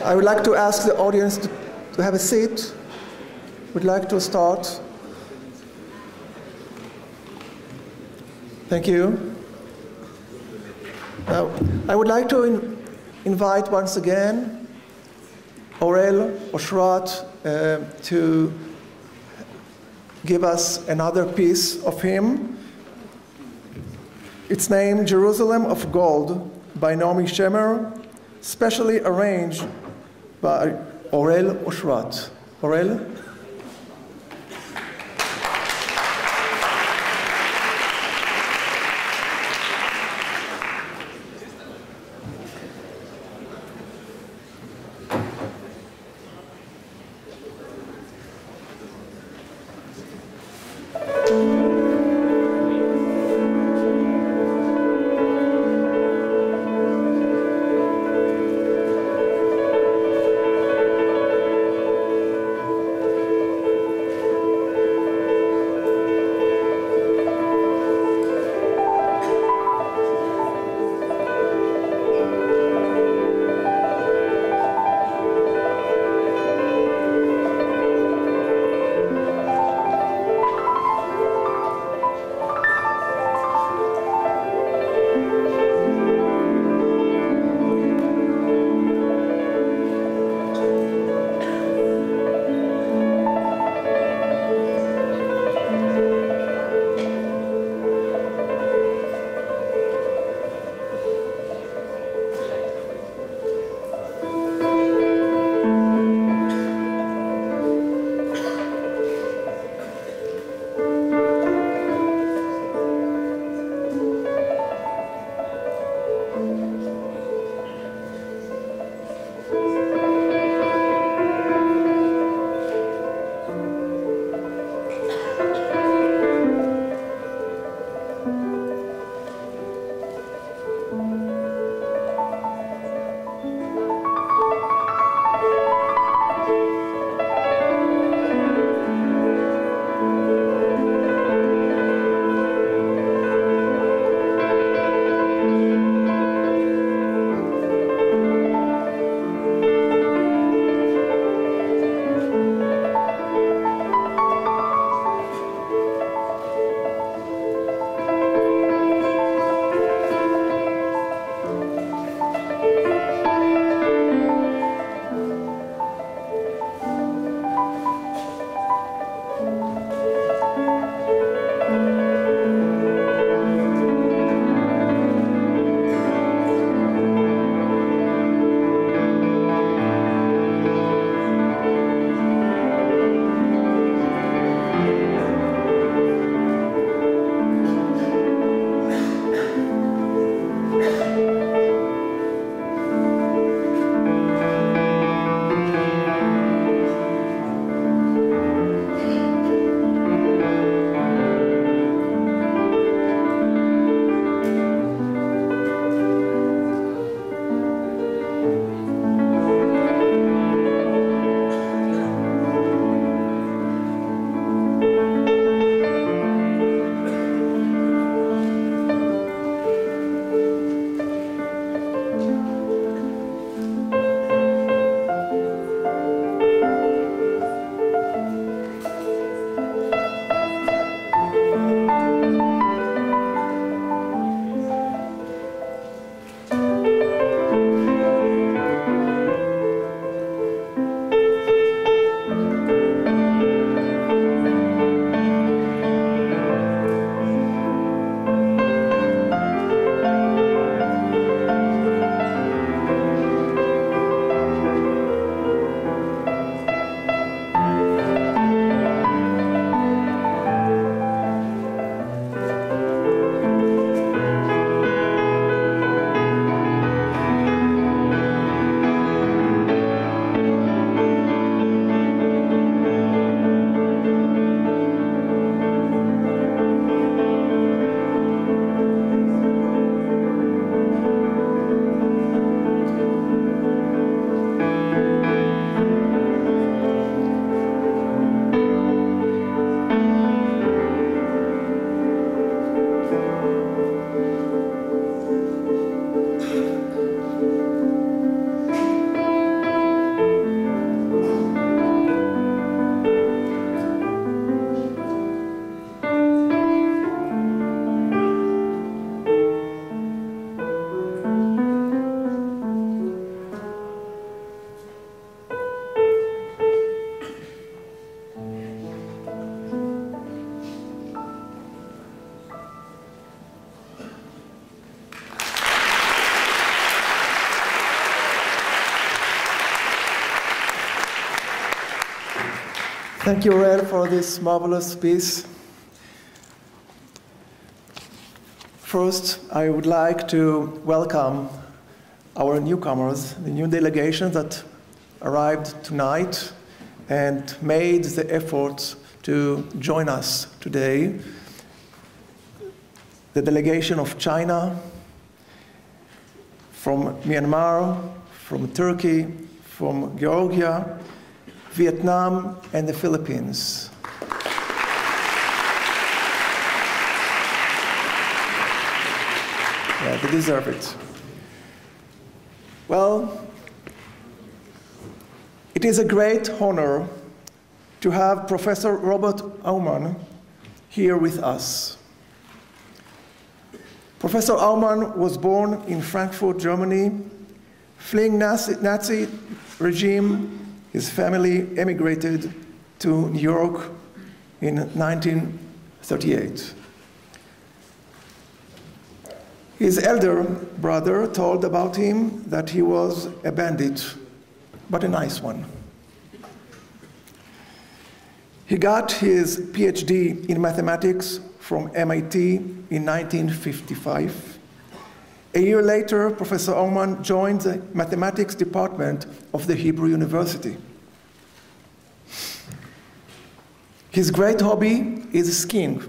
I would like to ask the audience to have a seat. Would like to start. Thank you. Now, I would like to invite once again Aurel Oshrat to give us another piece of him. It's named Jerusalem of Gold by Naomi Shemer, specially arranged by Aurel Oshrat. Aurel? Thank you, Aurel, for this marvelous piece. First, I would like to welcome our newcomers, the new delegation that arrived tonight and made the effort to join us today. The delegation of China, from Myanmar, from Turkey, from Georgia, Vietnam, and the Philippines. Yeah, they deserve it. Well, it is a great honor to have Professor Robert Aumann here with us. Professor Aumann was born in Frankfurt, Germany. Fleeing Nazi regime, his family emigrated to New York in 1938. His elder brother told about him that he was a bandit, but a nice one. He got his PhD in mathematics from MIT in 1955. A year later, Professor Aumann joined the mathematics department of the Hebrew University. His great hobby is skiing.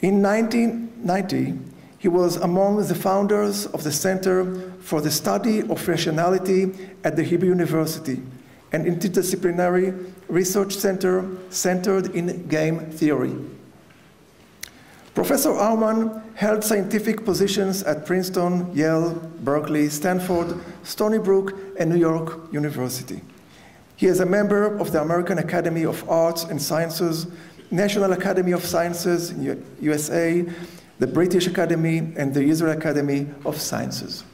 In 1990, he was among the founders of the Center for the Study of Rationality at the Hebrew University, an interdisciplinary research center centered in game theory. Professor Aumann held scientific positions at Princeton, Yale, Berkeley, Stanford, Stony Brook, and New York University. He is a member of the American Academy of Arts and Sciences, National Academy of Sciences in USA, the British Academy, and the Israel Academy of Sciences.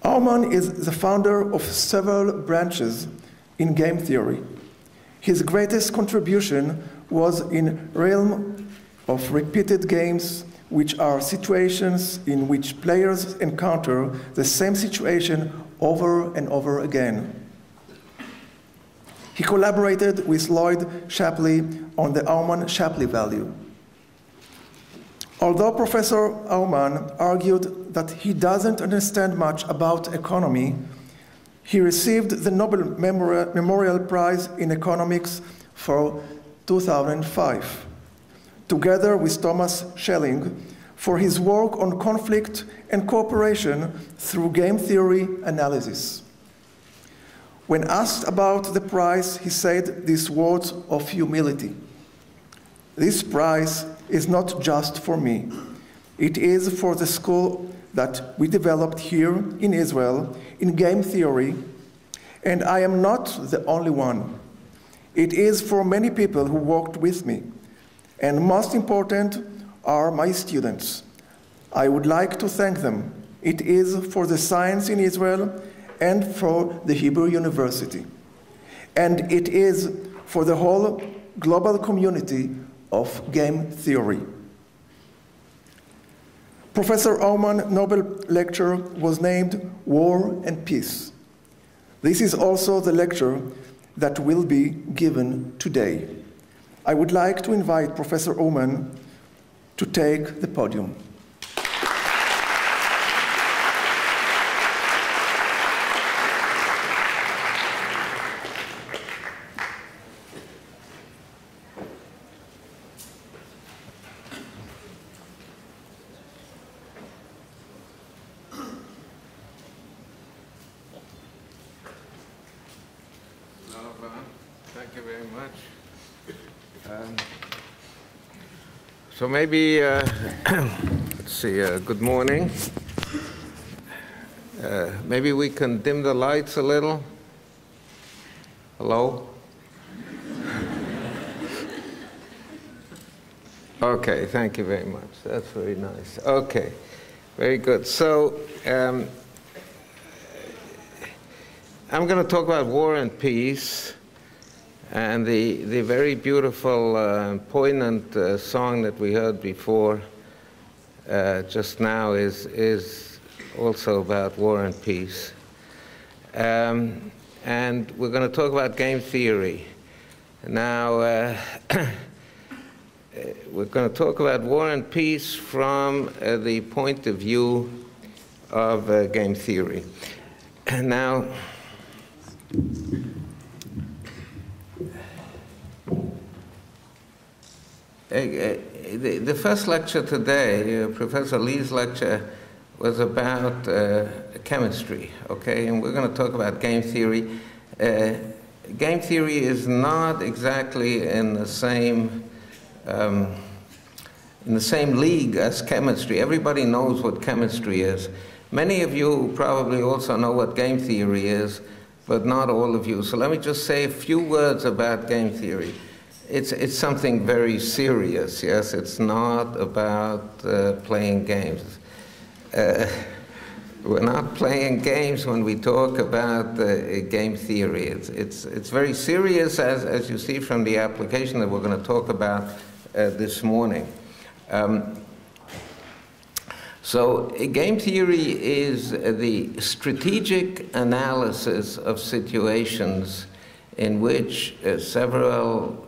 Aumann is the founder of several branches in game theory. His greatest contribution was in realm of repeated games, which are situations in which players encounter the same situation over and over again. He collaborated with Lloyd Shapley on the Aumann-Shapley value. Although Professor Aumann argued that he doesn't understand much about economy, he received the Nobel Memorial Prize in Economics for 2005, together with Thomas Schelling, for his work on conflict and cooperation through game theory analysis. When asked about the prize, he said these words of humility: "This prize is not just for me. It is for the school that we developed here in Israel in game theory, and I am not the only one. It is for many people who worked with me, and most important are my students. I would like to thank them. It is for the science in Israel and for the Hebrew University. And it is for the whole global community of game theory." Professor Aumann Nobel Lecture was named War and Peace. This is also the lecture that will be given today. I would like to invite Professor Aumann to take the podium. Thank you very much. So maybe, let's see, good morning. Maybe we can dim the lights a little. Hello? Okay, thank you very much. That's very nice. Okay, very good. So I'm going to talk about war and peace. And the very beautiful, poignant song that we heard before just now is also about war and peace. And and we're going to talk about game theory. Now, we're going to talk about War and Peace from the point of view of game theory. And now, the first lecture today, Professor Lee's lecture, was about chemistry, okay? And we're going to talk about game theory. Game theory is not exactly in the same league as chemistry. Everybody knows what chemistry is. Many of you probably also know what game theory is, but not all of you. So let me just say a few words about game theory. It's something very serious, yes? It's not about playing games. We're not playing games when we talk about game theory. It's very serious, as you see from the application that we're going to talk about this morning. So game theory is the strategic analysis of situations in which several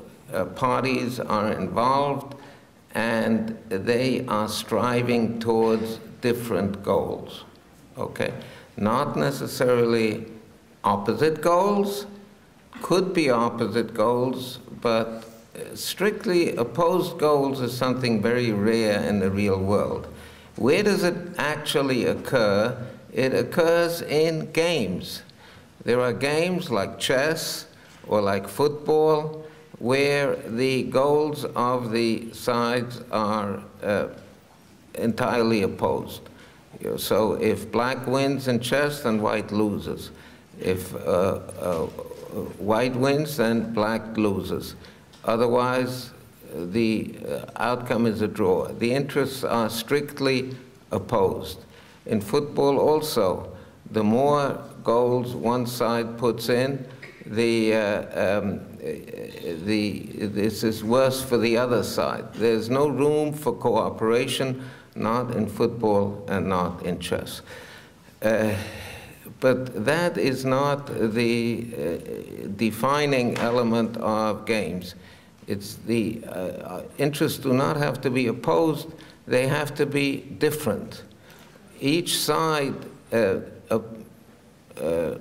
parties are involved and they are striving towards different goals, okay? Not necessarily opposite goals, could be opposite goals, but strictly opposed goals is something very rare in the real world. Where does it actually occur? It occurs in games. There are games like chess or like football where the goals of the sides are entirely opposed. So if black wins in chess, then white loses. If white wins, then black loses. Otherwise, the outcome is a draw. The interests are strictly opposed. In football also, the more goals one side puts in, this is worse for the other side. There's no room for cooperation, not in football and not in chess. But that is not the defining element of games. It's the interests do not have to be opposed, they have to be different. Each side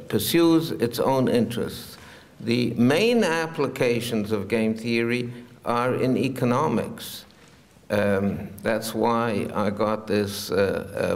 pursues its own interests. The main applications of game theory are in economics. That's why I got this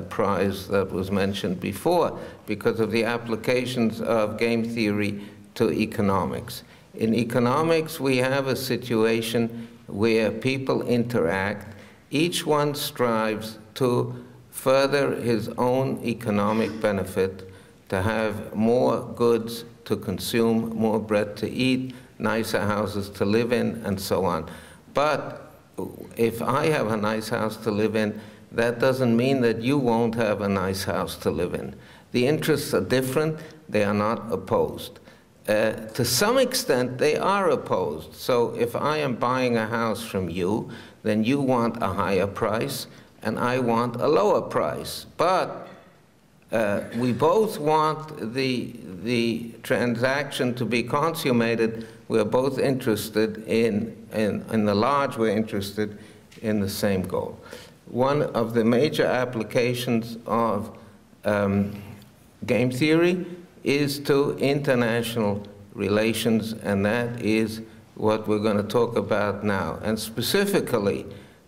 prize that was mentioned before, because of the applications of game theory to economics. In economics, we have a situation where people interact. Each one strives to further his own economic benefit, to have more goods to consume, more bread to eat, nicer houses to live in, and so on. But if I have a nice house to live in, that doesn't mean that you won't have a nice house to live in. The interests are different, they are not opposed. To some extent, they are opposed. So if I am buying a house from you, then you want a higher price, and I want a lower price. But we both want the transaction to be consummated. We're both interested in the large, we're interested in the same goal. One of the major applications of game theory is to international relations, and that is what we're going to talk about now, and specifically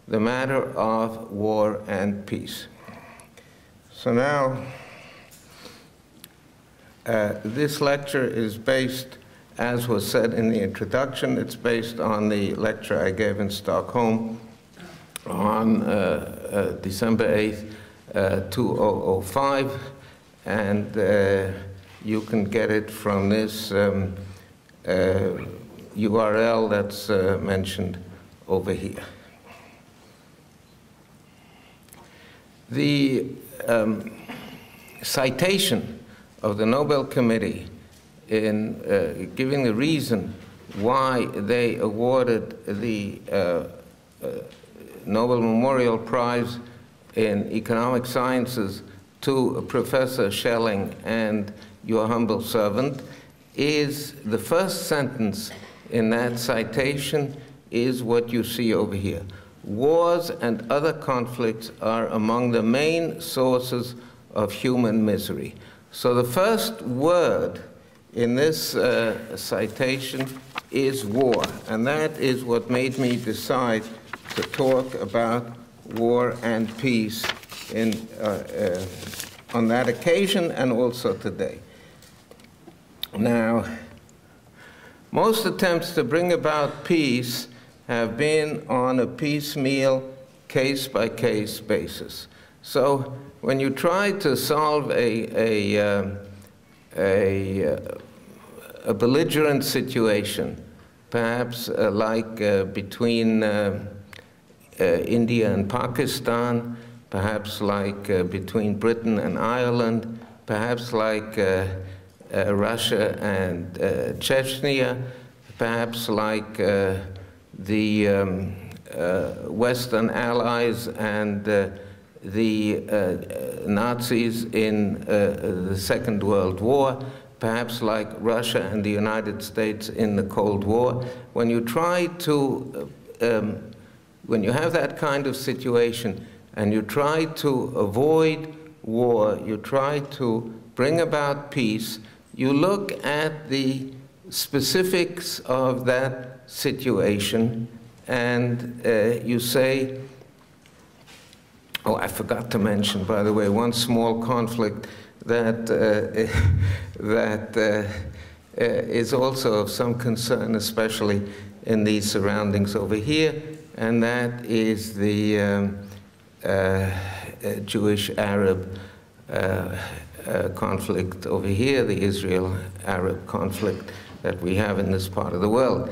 the matter of war and peace. So now, this lecture is based, as was said in the introduction, it's based on the lecture I gave in Stockholm on December 8th, 2005, and you can get it from this URL that's mentioned over here. The citation of the Nobel Committee in giving the reason why they awarded the Nobel Memorial Prize in Economic Sciences to Professor Schelling and your humble servant is the first sentence in that citation is what you see over here. Wars and other conflicts are among the main sources of human misery. So the first word in this citation is war, and that is what made me decide to talk about war and peace on that occasion and also today. Now, most attempts to bring about peace have been on a piecemeal, case-by-case basis. So when you try to solve a belligerent situation, perhaps like between India and Pakistan, perhaps like between Britain and Ireland, perhaps like Russia and Chechnya, perhaps like the Western Allies and the Nazis in the Second World War, perhaps like Russia and the United States in the Cold War. When you try to, when you have that kind of situation and you try to avoid war, you try to bring about peace, you look at the specifics of that situation and you say, oh, I forgot to mention, by the way, one small conflict that is also of some concern, especially in these surroundings over here, and that is the Jewish-Arab conflict over here, the Israel-Arab conflict that we have in this part of the world.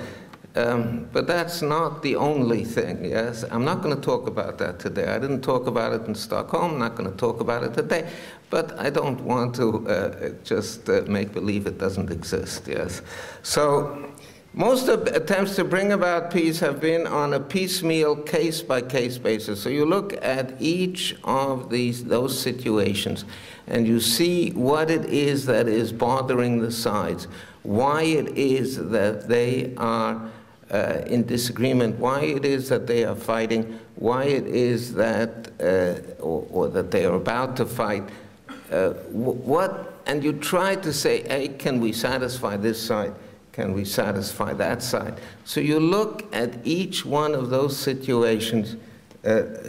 But that's not the only thing, yes? I'm not going to talk about that today. I didn't talk about it in Stockholm. I'm not going to talk about it today. But I don't want to just make believe it doesn't exist, yes? So most of the attempts to bring about peace have been on a piecemeal, case-by-case basis. So you look at each of those situations, and you see what it is that is bothering the sides, why it is that they are in disagreement, why it is that they are fighting, why it is that, or that they are about to fight, and you try to say, hey, can we satisfy this side? Can we satisfy that side? So you look at each one of those situations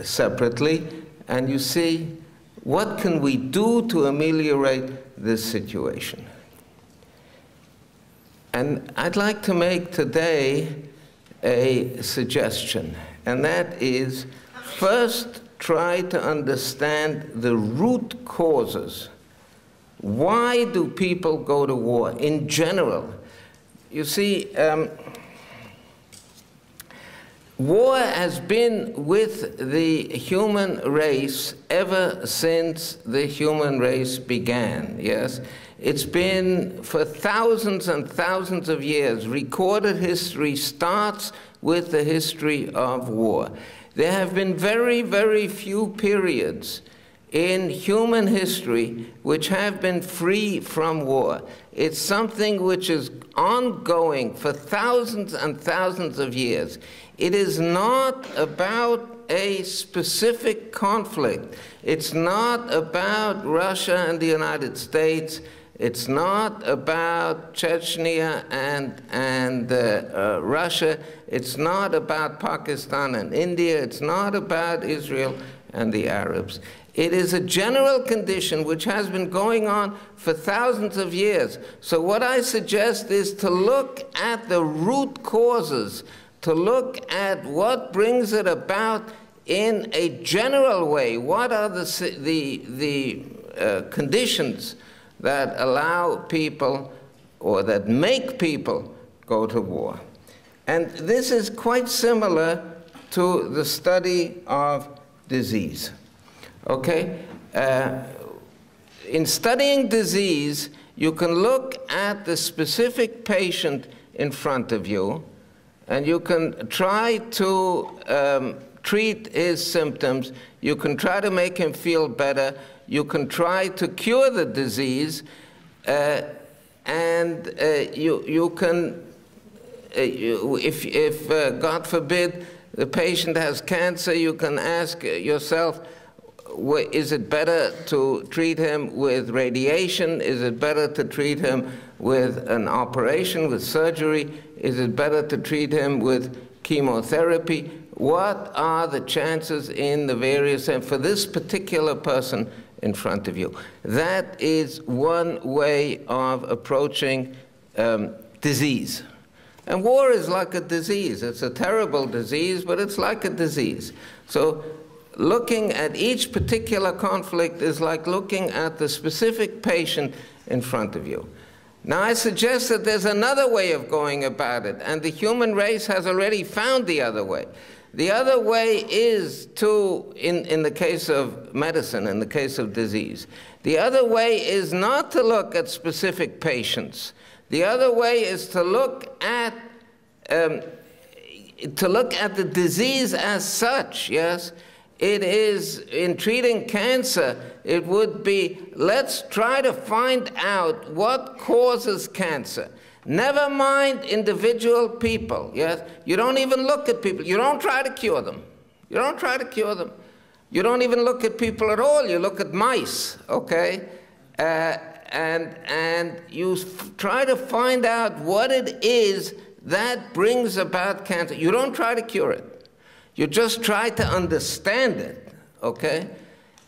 separately, and you see, what can we do to ameliorate this situation? And I'd like to make today a suggestion, and that is, first, try to understand the root causes. Why do people go to war in general? You see, war has been with the human race ever since the human race began, yes? It's been for thousands and thousands of years. Recorded history starts with the history of war. There have been very, very few periods in human history which have been free from war. It's something which is ongoing for thousands and thousands of years. It is not about a specific conflict. It's not about Russia and the United States. It's not about Chechnya and Russia. It's not about Pakistan and India. It's not about Israel and the Arabs. It is a general condition which has been going on for thousands of years. So what I suggest is to look at the root causes, to look at what brings it about in a general way. What are the conditions that allow people, or that make people, go to war? And this is quite similar to the study of disease. Okay? In studying disease, you can look at the specific patient in front of you, and you can try to treat his symptoms. You can try to make him feel better. You can try to cure the disease. and you can, if God forbid, the patient has cancer, you can ask yourself, is it better to treat him with radiation? Is it better to treat him with an operation, with surgery? Is it better to treat him with chemotherapy? What are the chances in the various, and for this particular person in front of you? That is one way of approaching disease. And war is like a disease. It's a terrible disease, but it's like a disease. So looking at each particular conflict is like looking at the specific patient in front of you. Now, I suggest that there's another way of going about it, and the human race has already found the other way. The other way is to, in the case of medicine, in the case of disease, the other way is not to look at specific patients. The other way is to look at the disease as such, yes? It is, in treating cancer, it would be, let's try to find out what causes cancer. Never mind individual people, yes? You don't even look at people. You don't try to cure them. You don't try to cure them. You don't even look at people at all. You look at mice, okay? And you try to find out what it is that brings about cancer. You don't try to cure it. You just try to understand it, okay?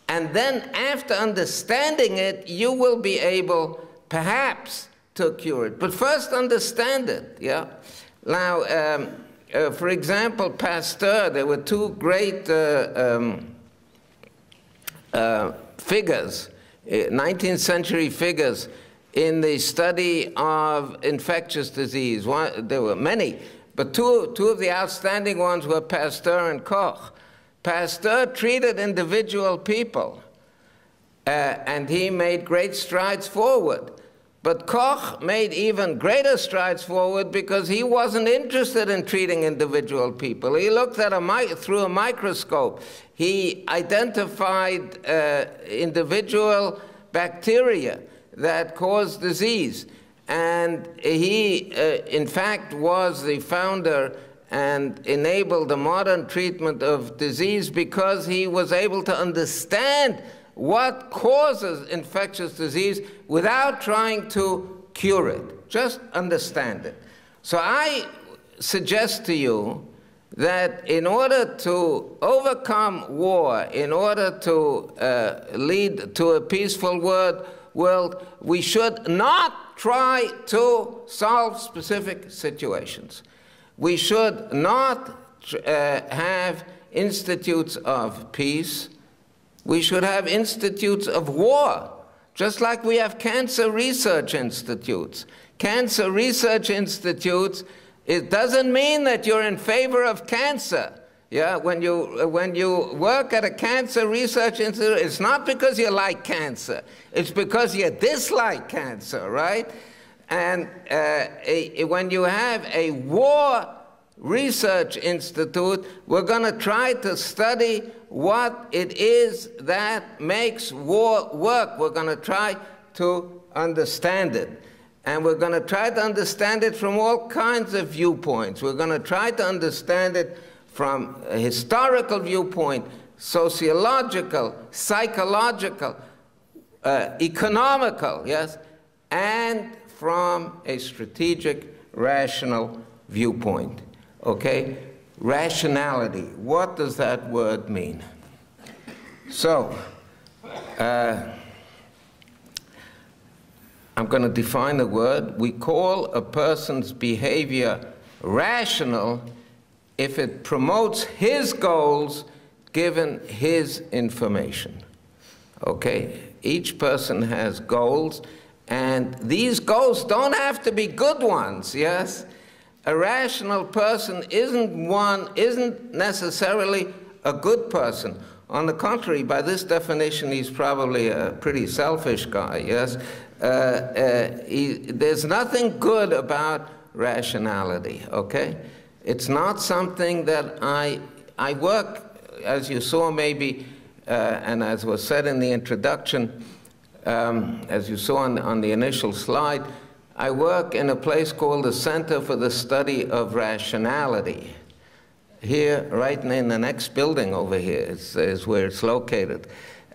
And then after understanding it, you will be able, perhaps, to cure it. But first understand it, yeah? Now, for example, Pasteur, there were two great figures, 19th century figures, in the study of infectious disease. There were many, but two of the outstanding ones were Pasteur and Koch. Pasteur treated individual people, and he made great strides forward. But Koch made even greater strides forward because he wasn't interested in treating individual people. He looked at through a microscope. He identified individual bacteria that cause disease. And he, in fact, was the founder and enabled the modern treatment of disease because he was able to understand what causes infectious disease without trying to cure it. Just understand it. So I suggest to you that in order to overcome war, in order to lead to a peaceful world, we should not try to solve specific situations. We should not have institutes of peace. We should have institutes of war, just like we have cancer research institutes. Cancer research institutes, it doesn't mean that you're in favor of cancer. Yeah, when you work at a cancer research institute, it's not because you like cancer. It's because you dislike cancer, right? And when you have a war research institute, we're going to try to study what it is that makes war work. We're going to try to understand it. And we're going to try to understand it from all kinds of viewpoints. We're going to try to understand it from a historical viewpoint, sociological, psychological, economical, yes, and from a strategic, rational viewpoint. Okay? Rationality. What does that word mean? So, I'm going to define the word. We call a person's behavior rational if it promotes his goals given his information. Okay? Each person has goals, and these goals don't have to be good ones, yes? A rational person isn't necessarily a good person. On the contrary, by this definition, he's probably a pretty selfish guy, yes? There's nothing good about rationality, okay? It's not something that I work, as you saw maybe, and as was said in the introduction, as you saw on the initial slide, I work in a place called the Center for the Study of Rationality. Here, right in the next building over here is where it's located.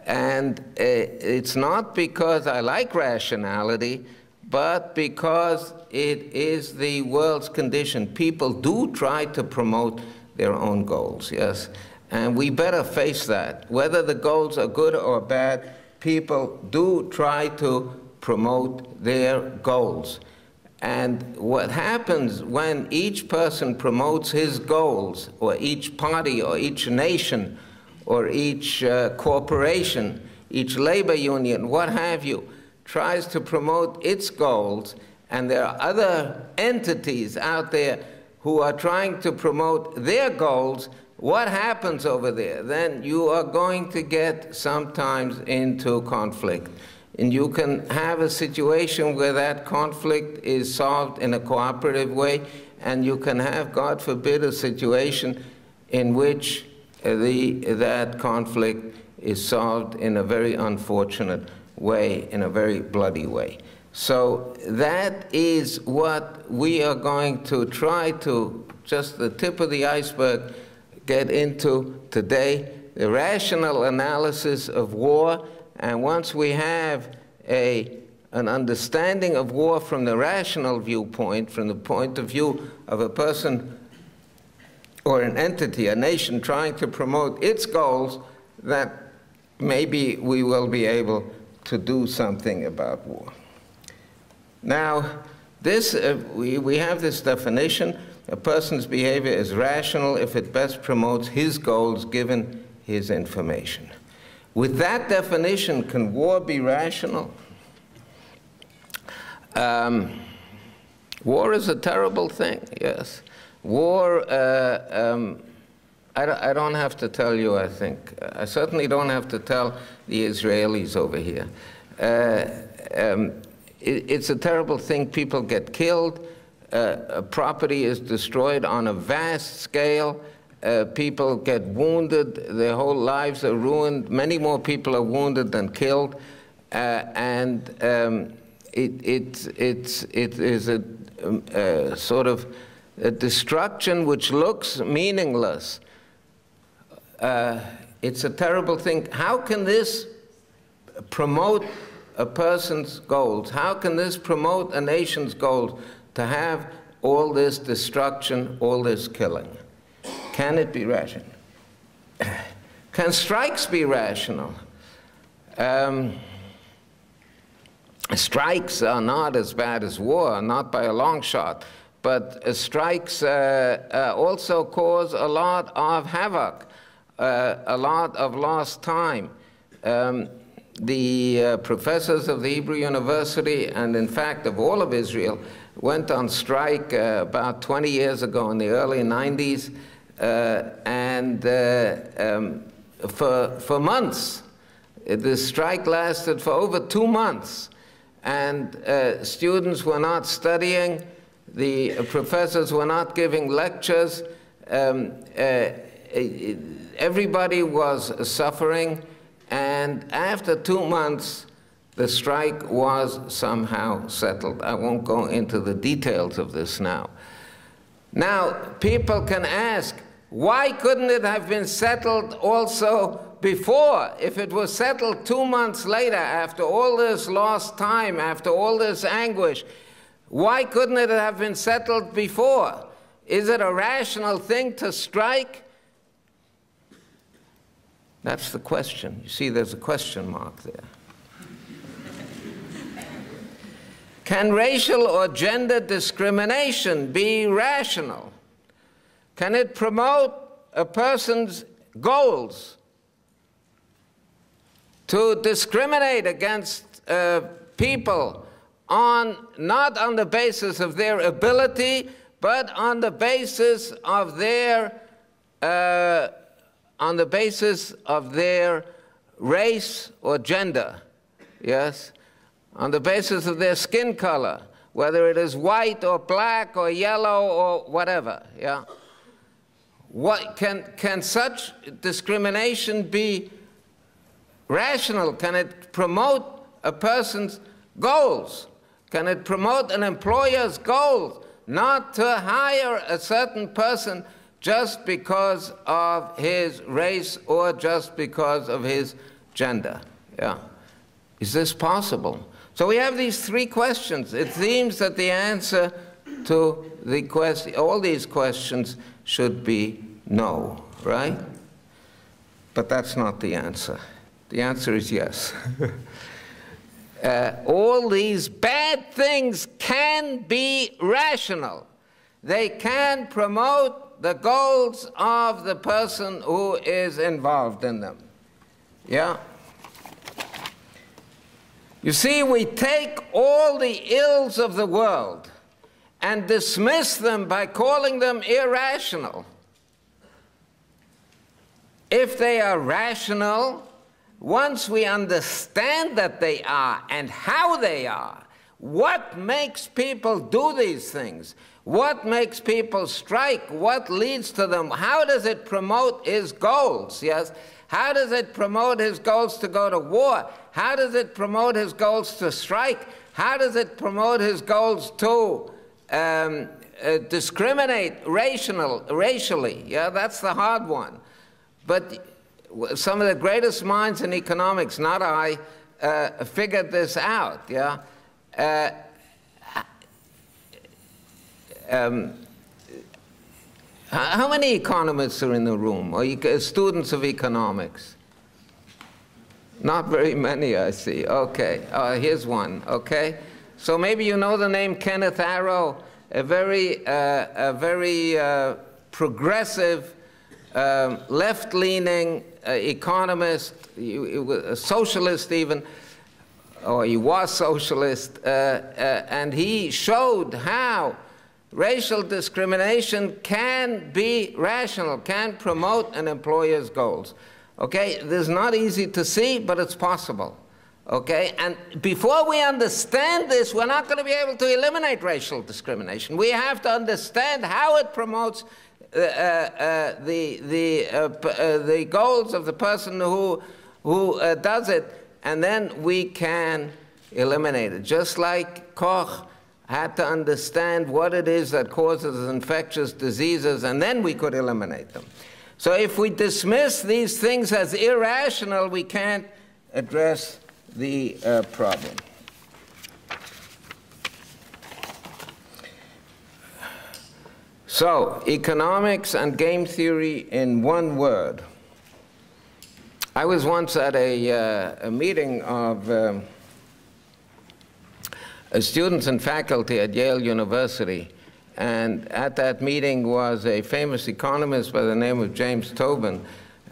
And it's not because I like rationality, but because it is the world's condition. People do try to promote their own goals, yes? And we better face that. Whether the goals are good or bad, people do try to promote their goals. And what happens when each person promotes his goals, or each party, or each nation, or each corporation, each labor union, what have you, tries to promote its goals, and there are other entities out there who are trying to promote their goals, what happens over there? Then you are going to get sometimes into conflict. And you can have a situation where that conflict is solved in a cooperative way, and you can have, God forbid, a situation in which that conflict is solved in a very unfortunate way, in a very bloody way. So that is what we are going to try to, just the tip of the iceberg, get into today, the rational analysis of war. And once we have an understanding of war from the rational viewpoint, from the point of view of a person or an entity, a nation trying to promote its goals, that maybe we will be able to do something about war. Now, this, we have this definition: a person's behavior is rational if it best promotes his goals given his information. With that definition, can war be rational? War is a terrible thing, yes. War, I don't have to tell you, I think. I certainly don't have to tell the Israelis over here. It's a terrible thing. People get killed. Property is destroyed on a vast scale. People get wounded. Their whole lives are ruined. Many more people are wounded than killed. It is a sort of a destruction which looks meaningless. It's a terrible thing. How can this promote a person's goals? How can this promote a nation's goals to have all this destruction, all this killing? Can it be rational? Can strikes be rational? Strikes are not as bad as war, not by a long shot, but strikes also cause a lot of havoc, a lot of lost time. The professors of the Hebrew University, and in fact of all of Israel, went on strike about 20 years ago in the early 90s, for months. The strike lasted for over 2 months, and students were not studying, the professors were not giving lectures, everybody was suffering, and after 2 months, the strike was somehow settled. I won't go into the details of this now. Now, people can ask, why couldn't it have been settled also before? If it was settled 2 months later, after all this lost time, after all this anguish, why couldn't it have been settled before? Is it a rational thing to strike? That's the question. You see, there's a question mark there. Can racial or gender discrimination be rational? Can it promote a person's goals to discriminate against people not on the basis of their ability, but on the basis of their race or gender? Yes, on the basis of their skin color, whether it is white or black or yellow or whatever. Yeah. What can such discrimination be rational? Can it promote a person's goals? Can it promote an employer's goals not to hire a certain person just because of his race or just because of his gender? Yeah. Is this possible? So we have these three questions. It seems that the answer to all these questions should be no, right? But that's not the answer. The answer is yes. All these bad things can be rational. They can promote the goals of the person who is involved in them. Yeah? You see, we take all the ills of the world and dismiss them by calling them irrational. If they are rational, once we understand that they are and how they are, what makes people do these things, what makes people strike, what leads to them, how does it promote his goals, yes? How does it promote his goals to go to war? How does it promote his goals to strike? How does it promote his goals to discriminate racially? Yeah, that's the hard one. But some of the greatest minds in economics, not I, figured this out, yeah? How many economists are in the room, or students of economics? Not very many, I see. Okay, here's one, okay? So maybe you know the name Kenneth Arrow, a very progressive, left-leaning economist, a socialist even, or he was socialist, and he showed how racial discrimination can be rational, can promote an employer's goals. Okay, this is not easy to see, but it's possible. Okay, and before we understand this, we're not going to be able to eliminate racial discrimination. We have to understand how it promotes the goals of the person who does it, and then we can eliminate it. Just like Koch had to understand what it is that causes infectious diseases, and then we could eliminate them. So if we dismiss these things as irrational, we can't address the problem. So, economics and game theory in one word. I was once at a meeting of students and faculty at Yale University, and at that meeting was a famous economist by the name of James Tobin.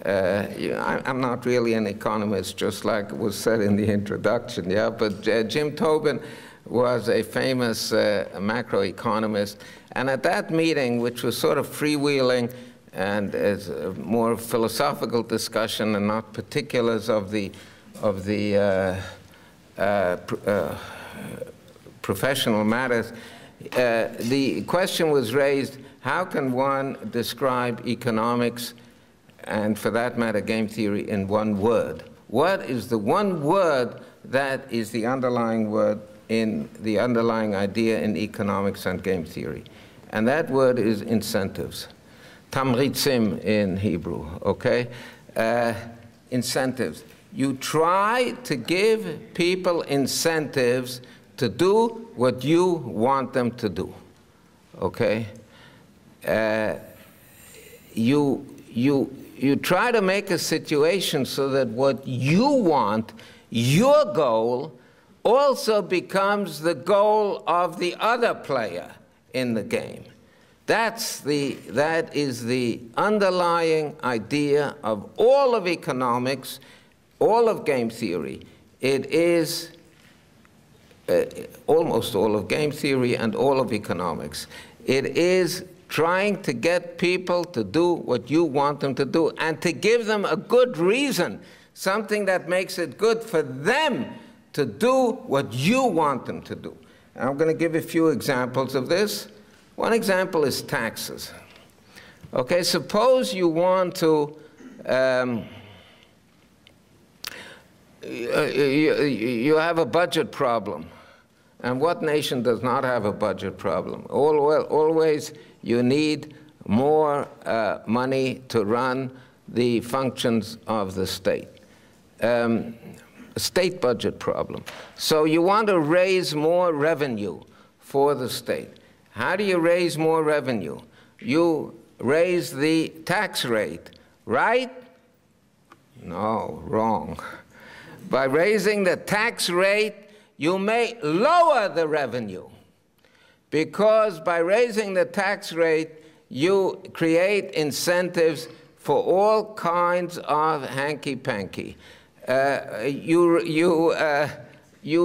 I'm not really an economist, just like was said in the introduction, yeah, but Jim Tobin was a famous macroeconomist. And at that meeting, which was sort of freewheeling and is a more philosophical discussion and not particulars of the professional matters, the question was raised, how can one describe economics and, for that matter, game theory in one word? What is the one word that is the underlying word in the underlying idea in economics and game theory? And that word is incentives. Tamritzim in Hebrew, okay? Incentives. You try to give people incentives to do what you want them to do, okay? You try to make a situation so that what you want, your goal, also becomes the goal of the other player in the game. That is the underlying idea of all of economics, all of game theory. It is almost all of game theory and all of economics. It is trying to get people to do what you want them to do and to give them a good reason, something that makes it good for them to do what you want them to do. And I'm going to give a few examples of this. One example is taxes. Okay, suppose you want to you have a budget problem, And what nation does not have a budget problem? Always you need more money to run the functions of the state. State budget problem. So you want to raise more revenue for the state. How do you raise more revenue? You raise the tax rate, right? No, wrong. By raising the tax rate, you may lower the revenue, because by raising the tax rate, you create incentives for all kinds of hanky-panky. You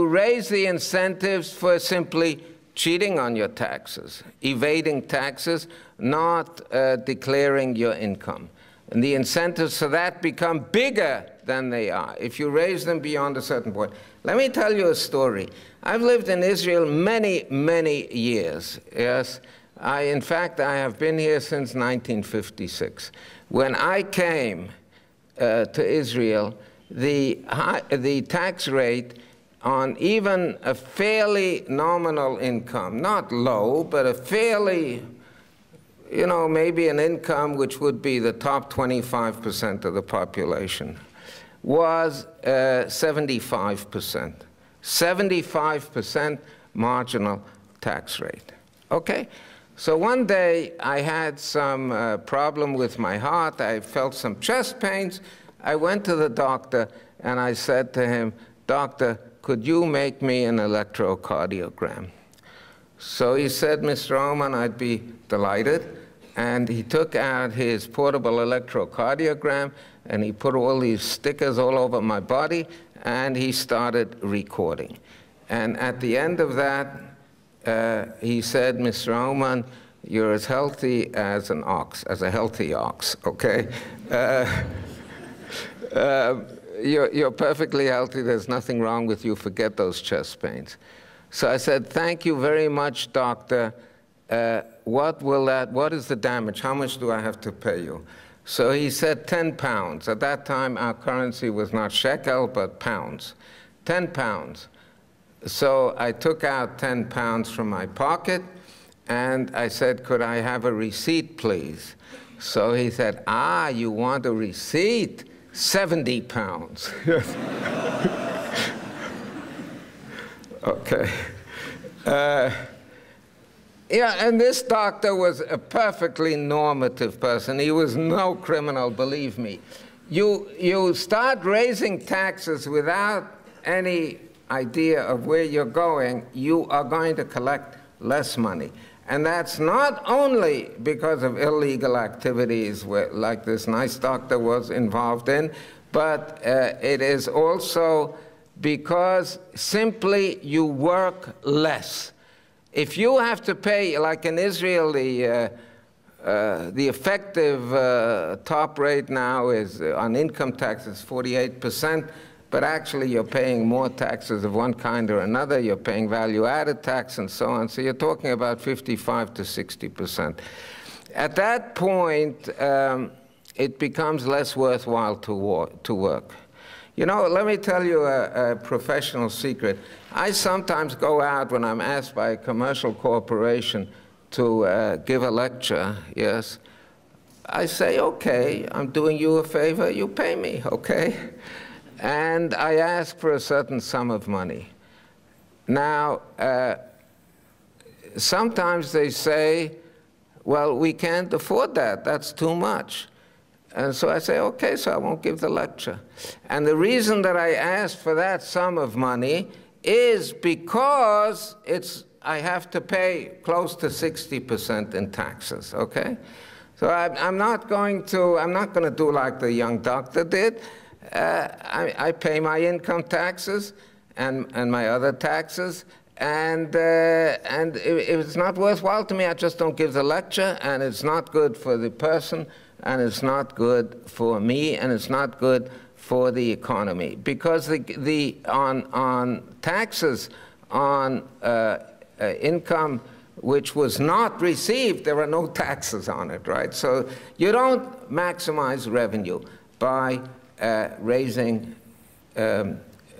raise the incentives for simply cheating on your taxes, evading taxes, not declaring your income. And the incentives for that become bigger than they are if you raise them beyond a certain point. Let me tell you a story. I've lived in Israel many, many years. Yes, in fact, I have been here since 1956. When I came to Israel, the tax rate on even a fairly nominal income, not low, but a fairly, you know, maybe an income which would be the top 25% of the population, was 75%. 75% marginal tax rate. Okay? So one day I had some problem with my heart. I felt some chest pains. I went to the doctor and I said to him, "Doctor, could you make me an electrocardiogram?" So he said, "Mr. Aumann, I'd be delighted." And he took out his portable electrocardiogram and he put all these stickers all over my body and he started recording. And at the end of that, he said, "Mr. Aumann, you're as healthy as an ox, as a healthy ox, okay? You're perfectly healthy. There's nothing wrong with you. Forget those chest pains." So I said, "Thank you very much, doctor. What is the damage? How much do I have to pay you?" So he said 10 pounds. At that time, our currency was not shekel, but pounds. 10 pounds. So I took out 10 pounds from my pocket, and I said, "Could I have a receipt, please?" So he said, "Ah, you want a receipt? 70 pounds. Okay. Yeah, and this doctor was a perfectly normative person. He was no criminal, believe me. You start raising taxes without any idea of where you're going, you are going to collect less money. And that's not only because of illegal activities like this nice doctor was involved in, but it is also because simply you work less. If you have to pay, like in Israel, the effective top rate now is on income tax is 48%, but actually you're paying more taxes of one kind or another. You're paying value-added tax and so on. So you're talking about 55 to 60%. At that point, it becomes less worthwhile to work. You know, let me tell you a professional secret. I sometimes go out when I'm asked by a commercial corporation to give a lecture, yes. I say, "Okay, I'm doing you a favor, you pay me, okay?" And I ask for a certain sum of money. Now, sometimes they say, "Well, we can't afford that, that's too much." And so I say, "Okay, so I won't give the lecture." And the reason that I ask for that sum of money is because I have to pay close to 60% in taxes, okay? So I'm not going to do like the young doctor did. I pay my income taxes and my other taxes, and if it's not worthwhile to me, I just don't give the lecture, and it's not good for the person, and it's not good for me, and it's not good for the economy, because on taxes on income which was not received, there are no taxes on it, right? So you don't maximize revenue by raising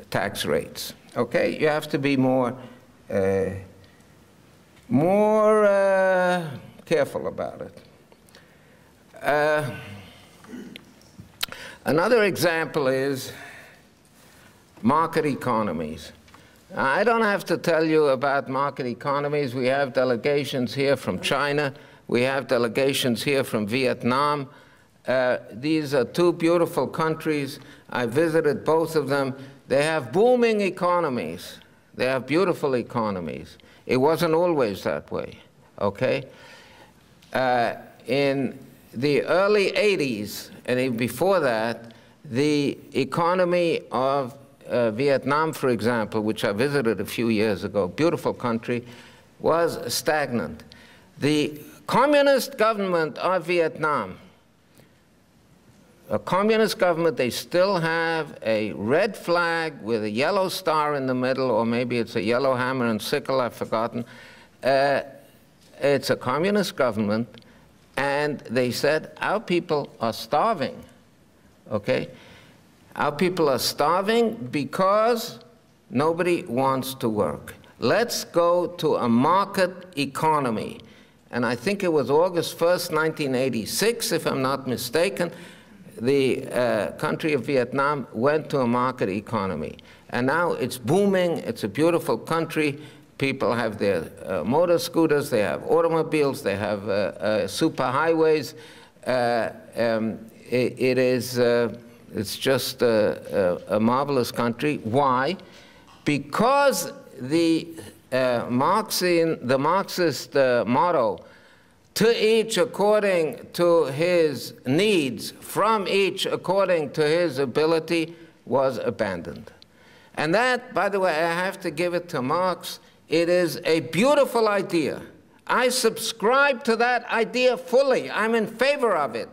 tax rates, okay? You have to be more more careful about it. Another example is market economies. I don't have to tell you about market economies. We have delegations here from China. We have delegations here from Vietnam. These are two beautiful countries. I visited both of them. They have booming economies. They have beautiful economies. It wasn't always that way, okay? In the early 80s, and even before that, the economy of Vietnam, for example, which I visited a few years ago, beautiful country, was stagnant. The communist government of Vietnam, a communist government, they still have a red flag with a yellow star in the middle, or maybe it's a yellow hammer and sickle, I've forgotten. It's a communist government, and they said, our people are starving, okay? Our people are starving because nobody wants to work. Let's go to a market economy. And I think it was August 1st, 1986, if I'm not mistaken, the country of Vietnam went to a market economy. And now it's booming. It's a beautiful country. People have their motor scooters. They have automobiles. They have superhighways. It's just a marvelous country. Why? Because the Marxist motto, to each according to his needs, from each according to his ability, was abandoned. And that, by the way, I have to give it to Marx. It is a beautiful idea. I subscribe to that idea fully. I'm in favor of it.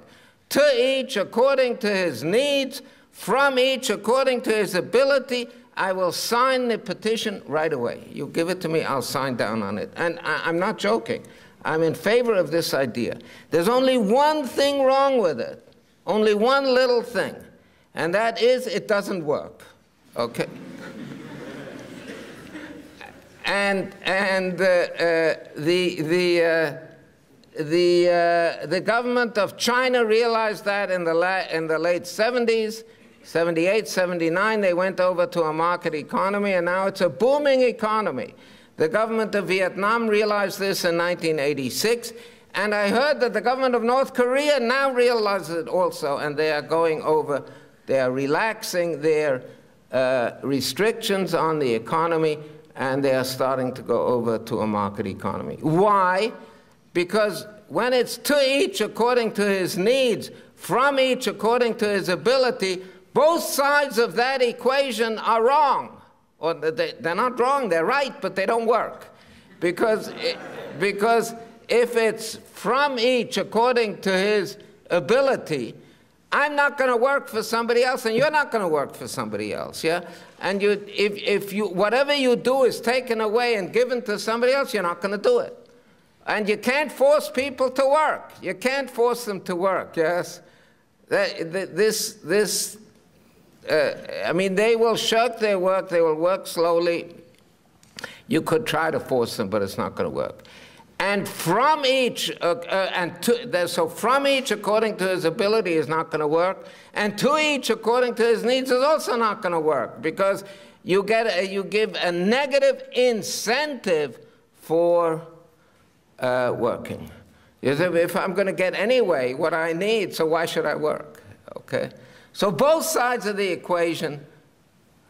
To each according to his needs, from each according to his ability. I will sign the petition right away. You give it to me, I'll sign down on it. And I'm not joking. I'm in favor of this idea. There's only one thing wrong with it, only one little thing, and that is it doesn't work, okay? And the government of China realized that in the late 70s, 78, 79, they went over to a market economy, and now it's a booming economy. The government of Vietnam realized this in 1986, and I heard that the government of North Korea now realizes it also, and they are going over, they are relaxing their restrictions on the economy, and they are starting to go over to a market economy. Why? Because when it's to each according to his needs, from each according to his ability, both sides of that equation are wrong. Or they're not wrong, they're right, but they don't work. Because if it's from each according to his ability, I'm not going to work for somebody else, and you're not going to work for somebody else, yeah? And if whatever you do is taken away and given to somebody else, you're not going to do it. And you can't force people to work. You can't force them to work, yes? I mean, they will shirk their work. They will work slowly. You could try to force them, but it's not going to work. And from each, so from each according to his ability is not going to work, and to each according to his needs is also not going to work, because you give a negative incentive for working. If I'm going to get anyway what I need, so why should I work? Okay. So both sides of the equation,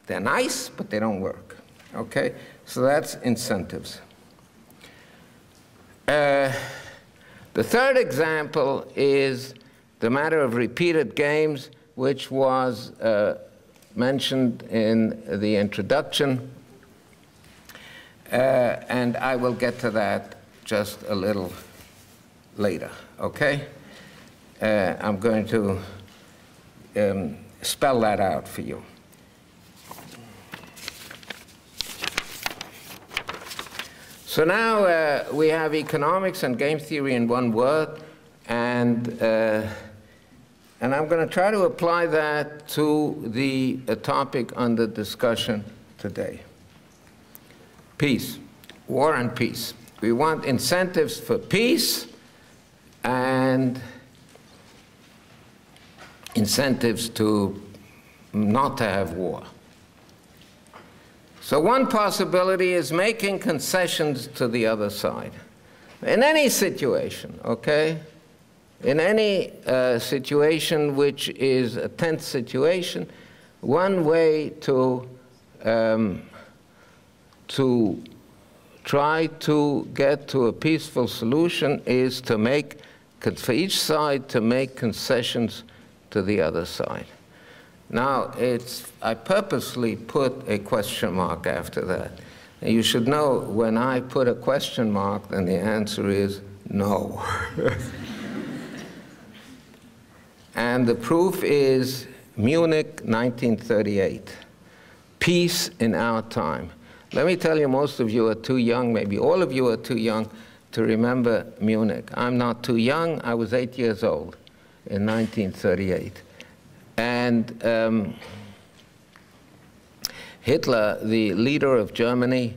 they're nice, but they don't work. Okay. So that's incentives. The third example is the matter of repeated games, which was mentioned in the introduction. And I will get to that just a little later, okay? I'm going to spell that out for you. So now we have economics and game theory in one word, and I'm going to try to apply that to the topic under discussion today. Peace. war and peace. We want incentives for peace and incentives to not to have war. So one possibility is making concessions to the other side. In any situation, okay? In any situation which is a tense situation, one way to try to get to a peaceful solution is to make, for each side to make concessions to the other side. Now, I purposely put a question mark after that. And you should know when I put a question mark, then the answer is no. And the proof is Munich, 1938. Peace in our time. Let me tell you, most of you are too young, maybe all of you are too young to remember Munich. I'm not too young. I was 8 years old in 1938. And Hitler, the leader of Germany,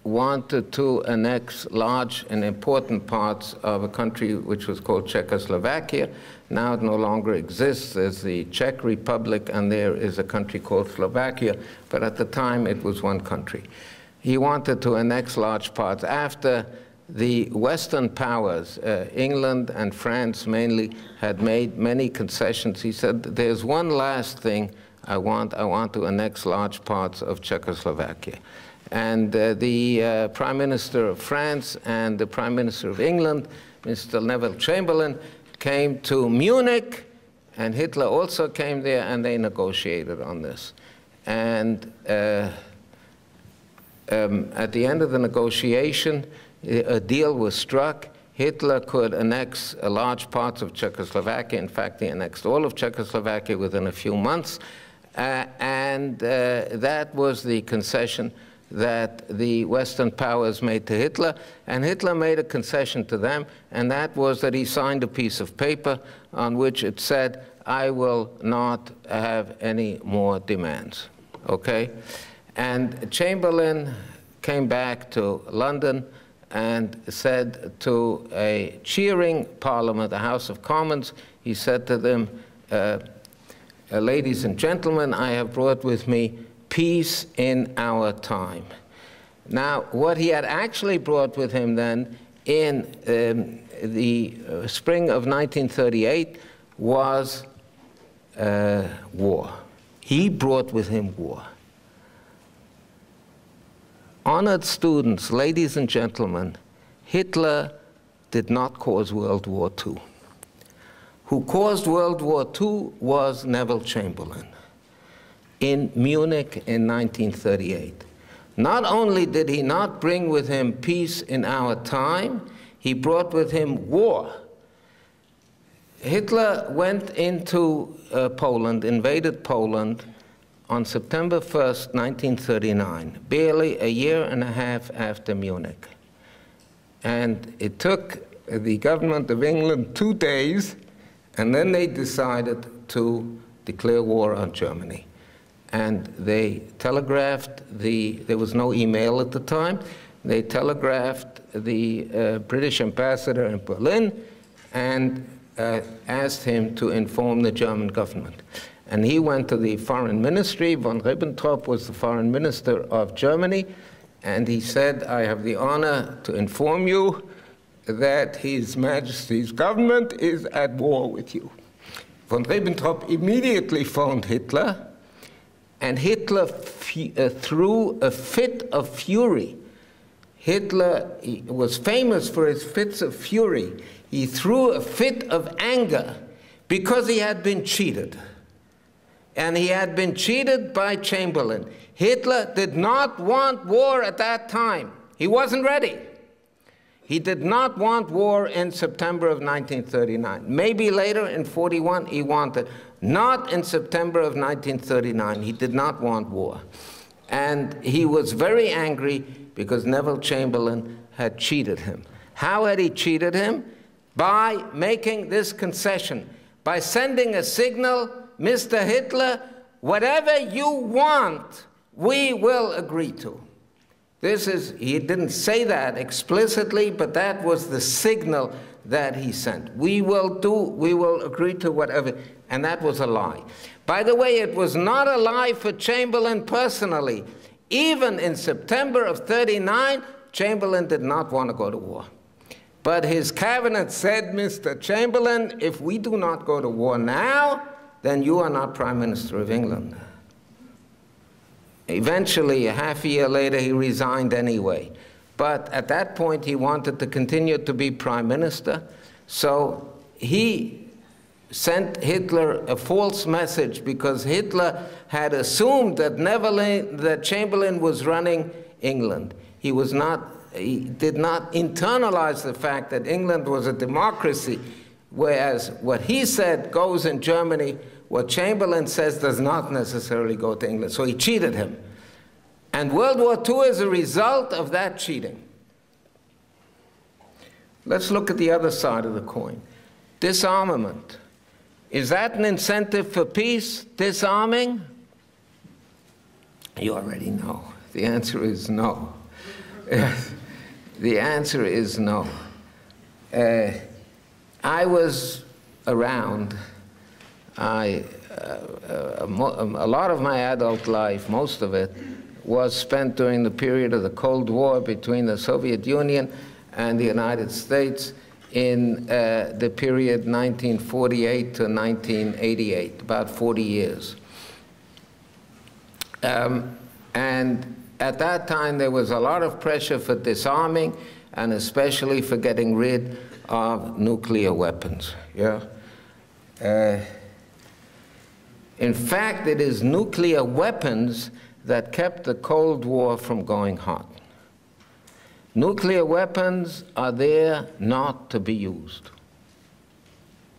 wanted to annex large and important parts of a country which was called Czechoslovakia. Now it no longer exists. There's the Czech Republic, and there is a country called Slovakia, but at the time it was one country. He wanted to annex large parts. After the Western powers, England and France mainly, had made many concessions, he said, there's one last thing I want to annex large parts of Czechoslovakia. And the Prime Minister of France and the Prime Minister of England, Mr. Neville Chamberlain, came to Munich, and Hitler also came there, and they negotiated on this. And at the end of the negotiation, a deal was struck. Hitler could annex large parts of Czechoslovakia. In fact, he annexed all of Czechoslovakia within a few months. And that was the concession that the Western powers made to Hitler. And Hitler made a concession to them, and that was that he signed a piece of paper on which it said, I will not have any more demands. Okay? And Chamberlain came back to London and said to a cheering parliament, the House of Commons, he said to them, ladies and gentlemen, I have brought with me peace in our time. Now, what he had actually brought with him then in the spring of 1938 was war. He brought with him war. Honored students, ladies and gentlemen, Hitler did not cause World War II. Who caused World War II was Neville Chamberlain in Munich in 1938. Not only did he not bring with him peace in our time, he brought with him war. Hitler went into Poland, invaded Poland, on September 1st, 1939, barely a year and a half after Munich. And it took the government of England 2 days, and then they decided to declare war on Germany. And they telegraphed there was no email at the time, they telegraphed the British ambassador in Berlin and asked him to inform the German government. And he went to the foreign ministry. Von Ribbentrop was the foreign minister of Germany. And he said, I have the honor to inform you that His Majesty's government is at war with you. Von Ribbentrop immediately phoned Hitler. And Hitler threw a fit of fury. Hitler was famous for his fits of fury. He threw a fit of anger because he had been cheated. And he had been cheated by Chamberlain. Hitler did not want war at that time. He wasn't ready. He did not want war in September of 1939. Maybe later in 41 he wanted. Not in September of 1939. He did not want war. And he was very angry because Neville Chamberlain had cheated him. How had he cheated him? By making this concession, by sending a signal, Mr. Hitler, whatever you want, we will agree to. He didn't say that explicitly, but that was the signal that he sent. We will agree to whatever, and that was a lie. By the way, it was not a lie for Chamberlain personally. Even in September of '39, Chamberlain did not want to go to war. But his cabinet said, Mr. Chamberlain, if we do not go to war now, then you are not Prime Minister of England. Eventually, a half a year later, he resigned anyway. But at that point, he wanted to continue to be Prime Minister. So he sent Hitler a false message because Hitler had assumed that Chamberlain was running England. He did not internalize the fact that England was a democracy, whereas what he said goes in Germany, what Chamberlain says does not necessarily go to England. So he cheated him. And World War II is a result of that cheating. Let's look at the other side of the coin. Disarmament. Is that an incentive for peace, disarming? You already know. The answer is no. The answer is no. I was around. A lot of my adult life, most of it, was spent during the period of the Cold War between the Soviet Union and the United States in the period 1948 to 1988, about 40 years. And at that time, there was a lot of pressure for disarming, and especially for getting rid of nuclear weapons. Yeah. In fact, it is nuclear weapons that kept the Cold War from going hot. Nuclear weapons are there not to be used.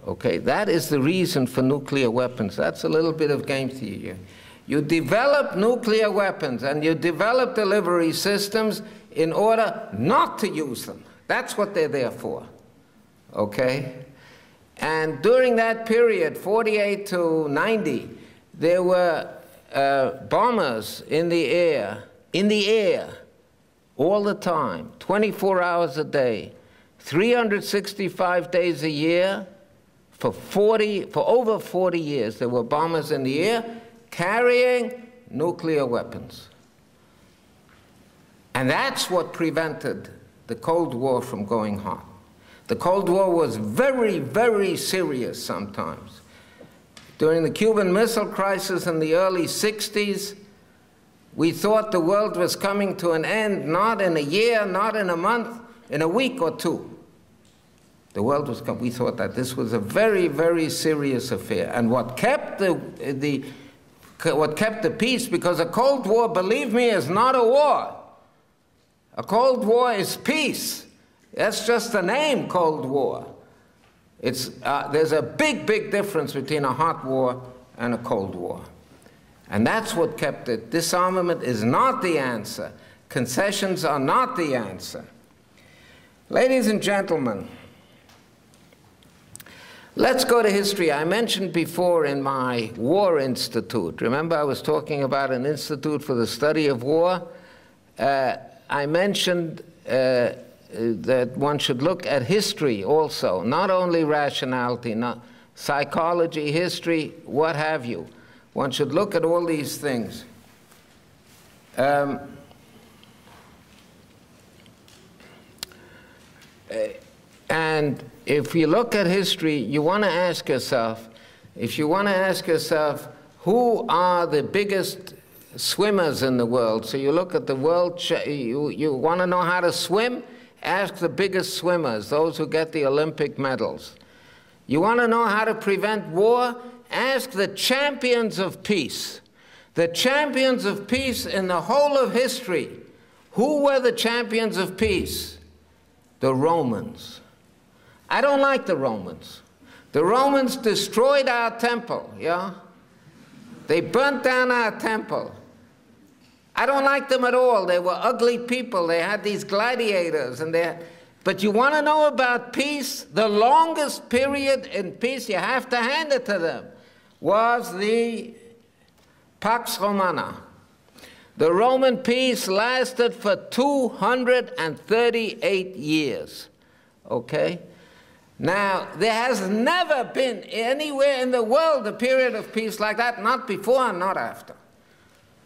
Okay, that is the reason for nuclear weapons. That's a little bit of game theory. You develop nuclear weapons and you develop delivery systems in order not to use them. That's what they're there for. Okay? And during that period, 48 to 90, there were bombers in the air, all the time, 24 hours a day, 365 days a year, for over 40 years. There were bombers in the air carrying nuclear weapons. And that's what prevented the Cold War from going hot. The Cold War was very, very serious sometimes. During the Cuban Missile Crisis in the early 60s, we thought the world was coming to an end, not in a year, not in a month, in a week or two. The world was coming. We thought that this was a very, very serious affair. And what kept the peace, because a Cold War, believe me, is not a war. A Cold War is peace. That's just the name, Cold War. There's a big, big difference between a hot war and a Cold War. And that's what kept it. Disarmament is not the answer. Concessions are not the answer. Ladies and gentlemen, let's go to history. I mentioned before in my War Institute, remember I was talking about an institute for the study of war? I mentioned that one should look at history also, not only rationality, not psychology, history, what have you. One should look at all these things. And if you look at history, you want to ask yourself, who are the biggest swimmers in the world? So you look at the world, you want to know how to swim? Ask the biggest swimmers, those who get the Olympic medals. You want to know how to prevent war? Ask the champions of peace. The champions of peace in the whole of history. Who were the champions of peace? The Romans. I don't like the Romans. The Romans destroyed our temple, yeah? They burnt down our temple. I don't like them at all. They were ugly people. They had these gladiators. But you want to know about peace? The longest period in peace, you have to hand it to them, was the Pax Romana. The Roman peace lasted for 238 years, okay? Now, there has never been anywhere in the world a period of peace like that, not before and not after.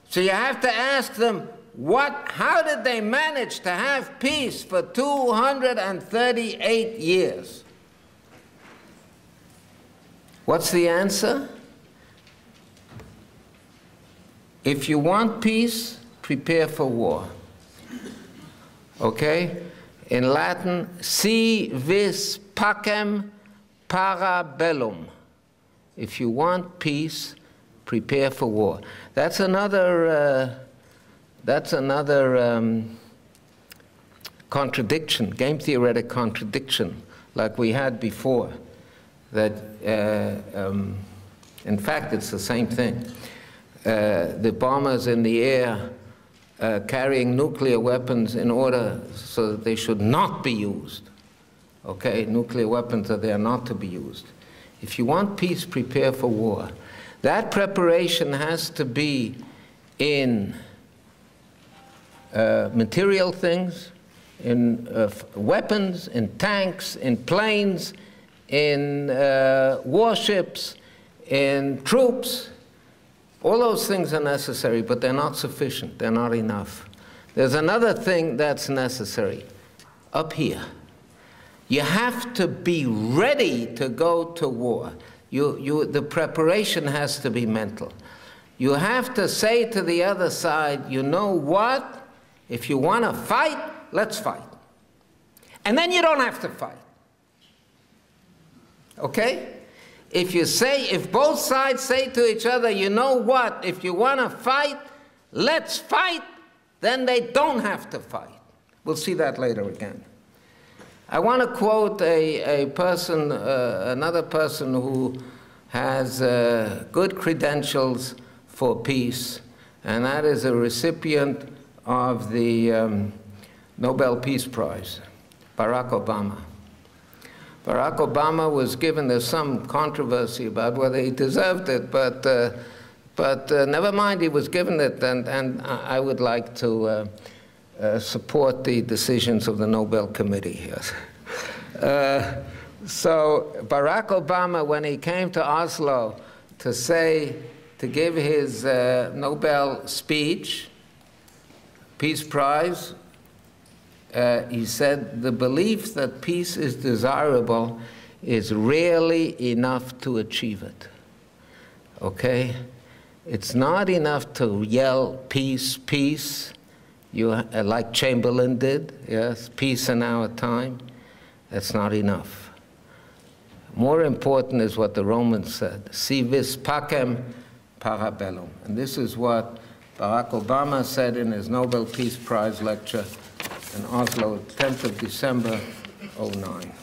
So you have to ask them, how did they manage to have peace for 238 years? What's the answer? If you want peace, prepare for war. Okay? In Latin, si vis pacem para bellum. If you want peace, prepare for war. That's another contradiction, game theoretic contradiction, like we had before. That, in fact, it's the same thing. The bombers in the air carrying nuclear weapons in order so that they should not be used. Okay, nuclear weapons are there not to be used. If you want peace, prepare for war. That preparation has to be in material things, in weapons, in tanks, in planes, in warships, in troops. All those things are necessary, but they're not sufficient. They're not enough. There's another thing that's necessary up here. You have to be ready to go to war. The preparation has to be mental. You have to say to the other side, you know what? If you want to fight, let's fight. And then you don't have to fight. Okay? If both sides say to each other, you know what, if you want to fight, let's fight, then they don't have to fight. We'll see that later again. I want to quote another person who has good credentials for peace, and that is a recipient of the Nobel Peace Prize, Barack Obama. Barack Obama was given, there's some controversy about whether he deserved it, but never mind, he was given it, and I would like to support the decisions of the Nobel Committee. Yes. So Barack Obama, when he came to Oslo to give his Nobel speech, Peace Prize, he said, the belief that peace is desirable is rarely enough to achieve it. Okay? It's not enough to yell, peace, peace, like Chamberlain did, yes, peace in our time. That's not enough. More important is what the Romans said, si vis pacem para bellum. And this is what Barack Obama said in his Nobel Peace Prize lecture in Oslo, 10th of December, 2009.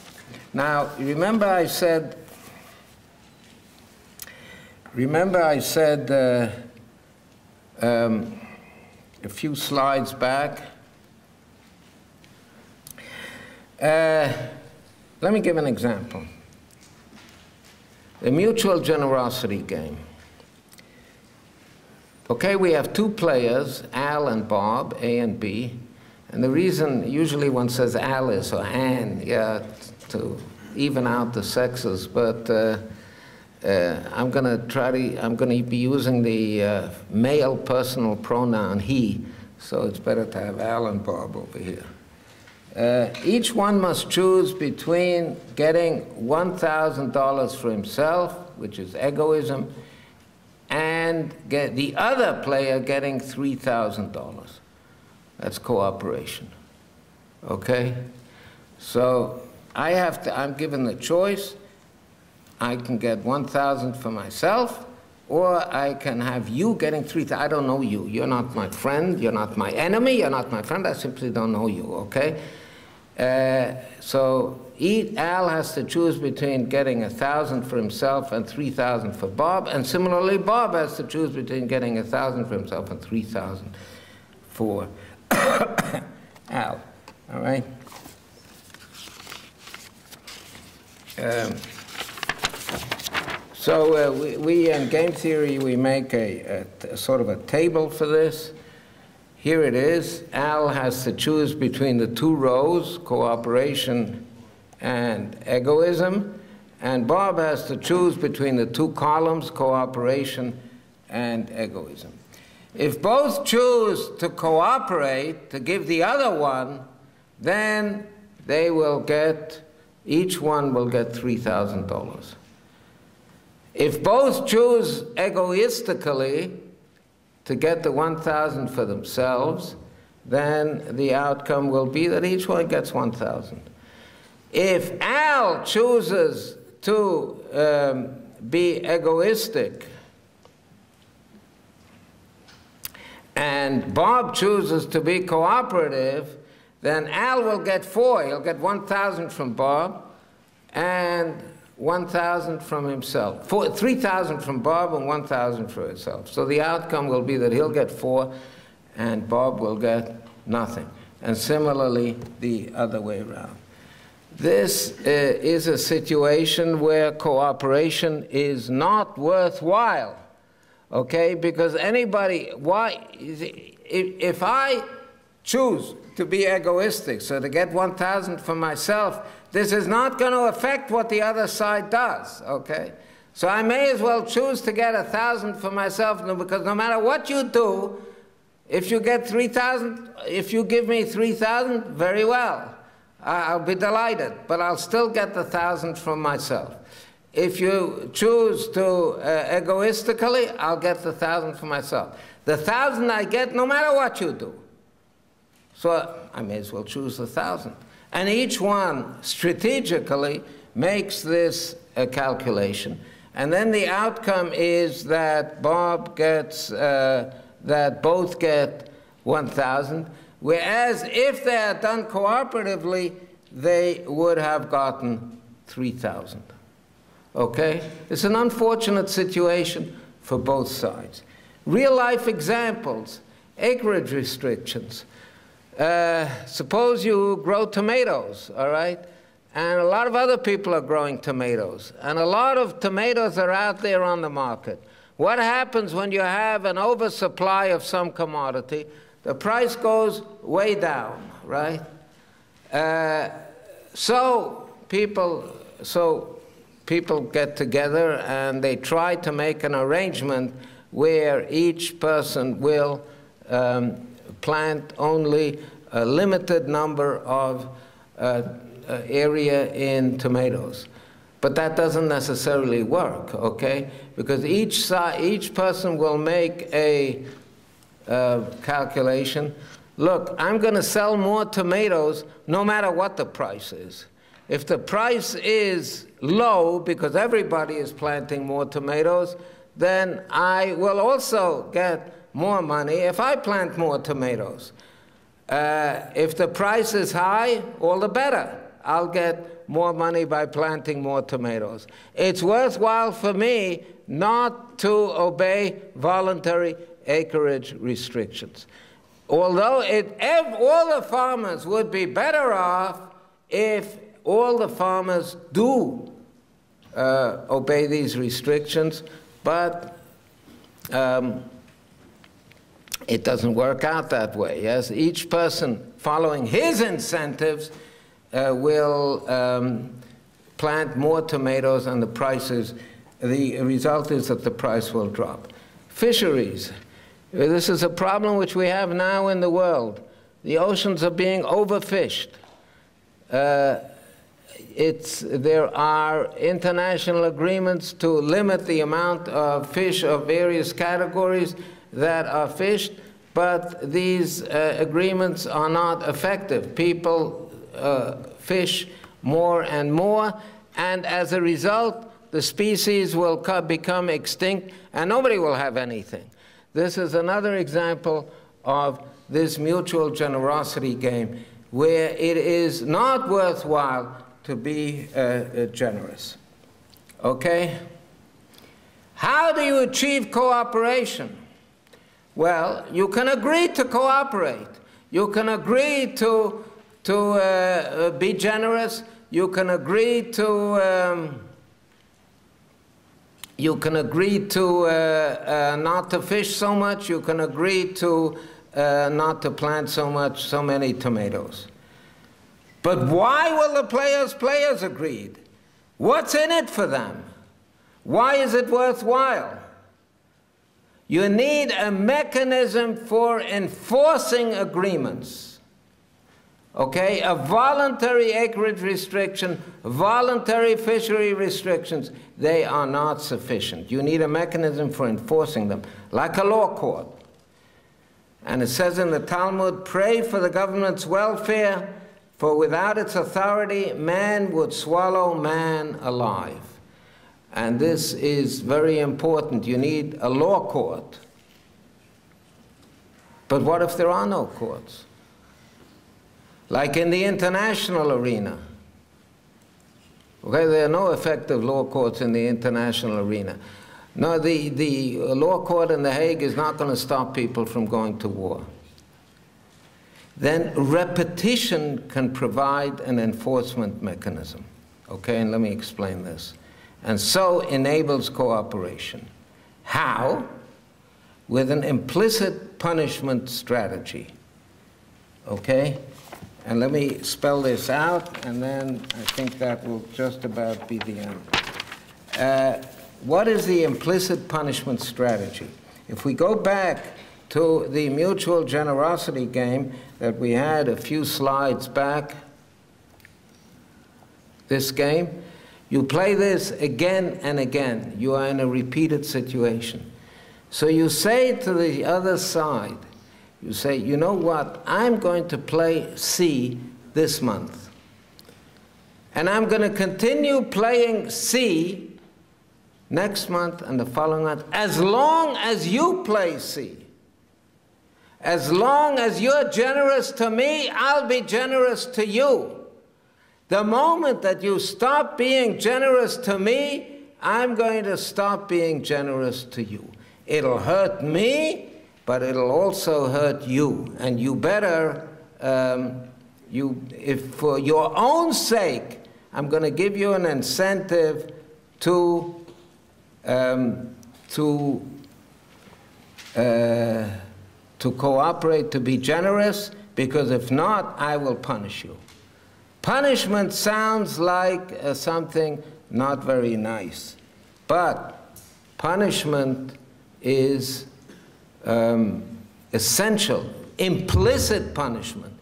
Now, remember I said a few slides back. Let me give an example. The mutual generosity game. Okay, we have two players, Al and Bob, A and B. And the reason, usually one says Alice or Anne, yeah, to even out the sexes, but I'm going to be using the male personal pronoun he, so it's better to have Al and Bob over here. Each one must choose between getting $1,000 for himself, which is egoism, and the other player getting $3,000. That's cooperation. Okay? So I'm given the choice. I can get $1,000 for myself, or I can have you getting $3,000. I don't know you. You're not my friend. You're not my enemy. You're not my friend. I simply don't know you. Okay? So Al has to choose between getting $1,000 for himself and $3,000 for Bob, and similarly, Bob has to choose between getting $1,000 for himself and $3,000 for Al. All right. So we in game theory, we make a sort of a table for this. here it is. Al has to choose between the two rows, cooperation and egoism, and Bob has to choose between the two columns, cooperation and egoism. If both choose to cooperate, to give the other one, then they will get, each one will get $3,000. If both choose egoistically to get the 1,000 for themselves, then the outcome will be that each one gets 1,000. If Al chooses to be egoistic and Bob chooses to be cooperative, then Al will get 4. He'll get 1,000 from Bob and 1,000 from himself. 3,000 from Bob and 1,000 for himself. So the outcome will be that he'll get 4 and Bob will get nothing. And similarly, the other way around. This is a situation where cooperation is not worthwhile, okay? Because anybody, if I choose to be egoistic, so to get 1,000 for myself, this is not going to affect what the other side does, okay? So I may as well choose to get 1,000 for myself, because no matter what you do, if you get 3,000, if you give me 3,000, very well. I'll be delighted, but I'll still get the 1,000 from myself. If you choose to egoistically, I'll get the 1,000 for myself. The 1,000 I get no matter what you do. So I may as well choose the 1,000. And each one strategically makes this calculation. And then the outcome is that Bob gets, that both get 1,000. Whereas if they had done cooperatively, they would have gotten 3,000. Okay? It's an unfortunate situation for both sides. Real-life examples, acreage restrictions. Suppose you grow tomatoes, all right? And a lot of other people are growing tomatoes. And a lot of tomatoes are out there on the market. What happens when you have an oversupply of some commodity? The price goes way down, right? So people get together and they try to make an arrangement where each person will plant only a limited number of area in tomatoes. But that doesn't necessarily work, okay? Because each person will make a calculation. Look, I'm going to sell more tomatoes no matter what the price is. If the price is low because everybody is planting more tomatoes, then I will also get more money if I plant more tomatoes. If the price is high, all the better. I'll get more money by planting more tomatoes. It's worthwhile for me not to obey voluntary acreage restrictions. Although all the farmers would be better off if all the farmers do obey these restrictions, but it doesn't work out that way. Yes, each person following his incentives will plant more tomatoes, and the result is that the price will drop. Fisheries. This is a problem which we have now in the world. The oceans are being overfished. There are international agreements to limit the amount of fish of various categories that are fished, but these agreements are not effective. People fish more and more, and as a result, the species will become extinct, and nobody will have anything. This is another example of this mutual generosity game, where it is not worthwhile to be generous. Okay? How do you achieve cooperation? Well, you can agree to cooperate. You can agree to be generous. You can agree to not to fish so much. You can agree to not to plant so many tomatoes. But why will the players agreed? What's in it for them? Why is it worthwhile? You need a mechanism for enforcing agreements. Okay, a voluntary acreage restriction, voluntary fishery restrictions, they are not sufficient. You need a mechanism for enforcing them, like a law court. And it says in the Talmud, pray for the government's welfare, for without its authority, man would swallow man alive. And this is very important. You need a law court. But what if there are no courts? Like in the international arena. Okay, there are no effective law courts in the international arena. No, the law court in The Hague is not going to stop people from going to war. Then repetition can provide an enforcement mechanism. Okay, and let me explain this. And so enables cooperation. How? With an implicit punishment strategy. Okay? And let me spell this out, and then I think that will just about be the end. What is the implicit punishment strategy? If we go back to the mutual generosity game that we had a few slides back, this game, you play this again and again. You are in a repeated situation. So you say to the other side, you say, you know what, I'm going to play C this month. And I'm going to continue playing C next month and the following month, as long as you play C. As long as you're generous to me, I'll be generous to you. The moment that you stop being generous to me, I'm going to stop being generous to you. It'll hurt me, but it'll also hurt you. And you better, if for your own sake, I'm going to give you an incentive to cooperate, to be generous, because if not, I will punish you. Punishment sounds like something not very nice, but punishment is essential, implicit punishment.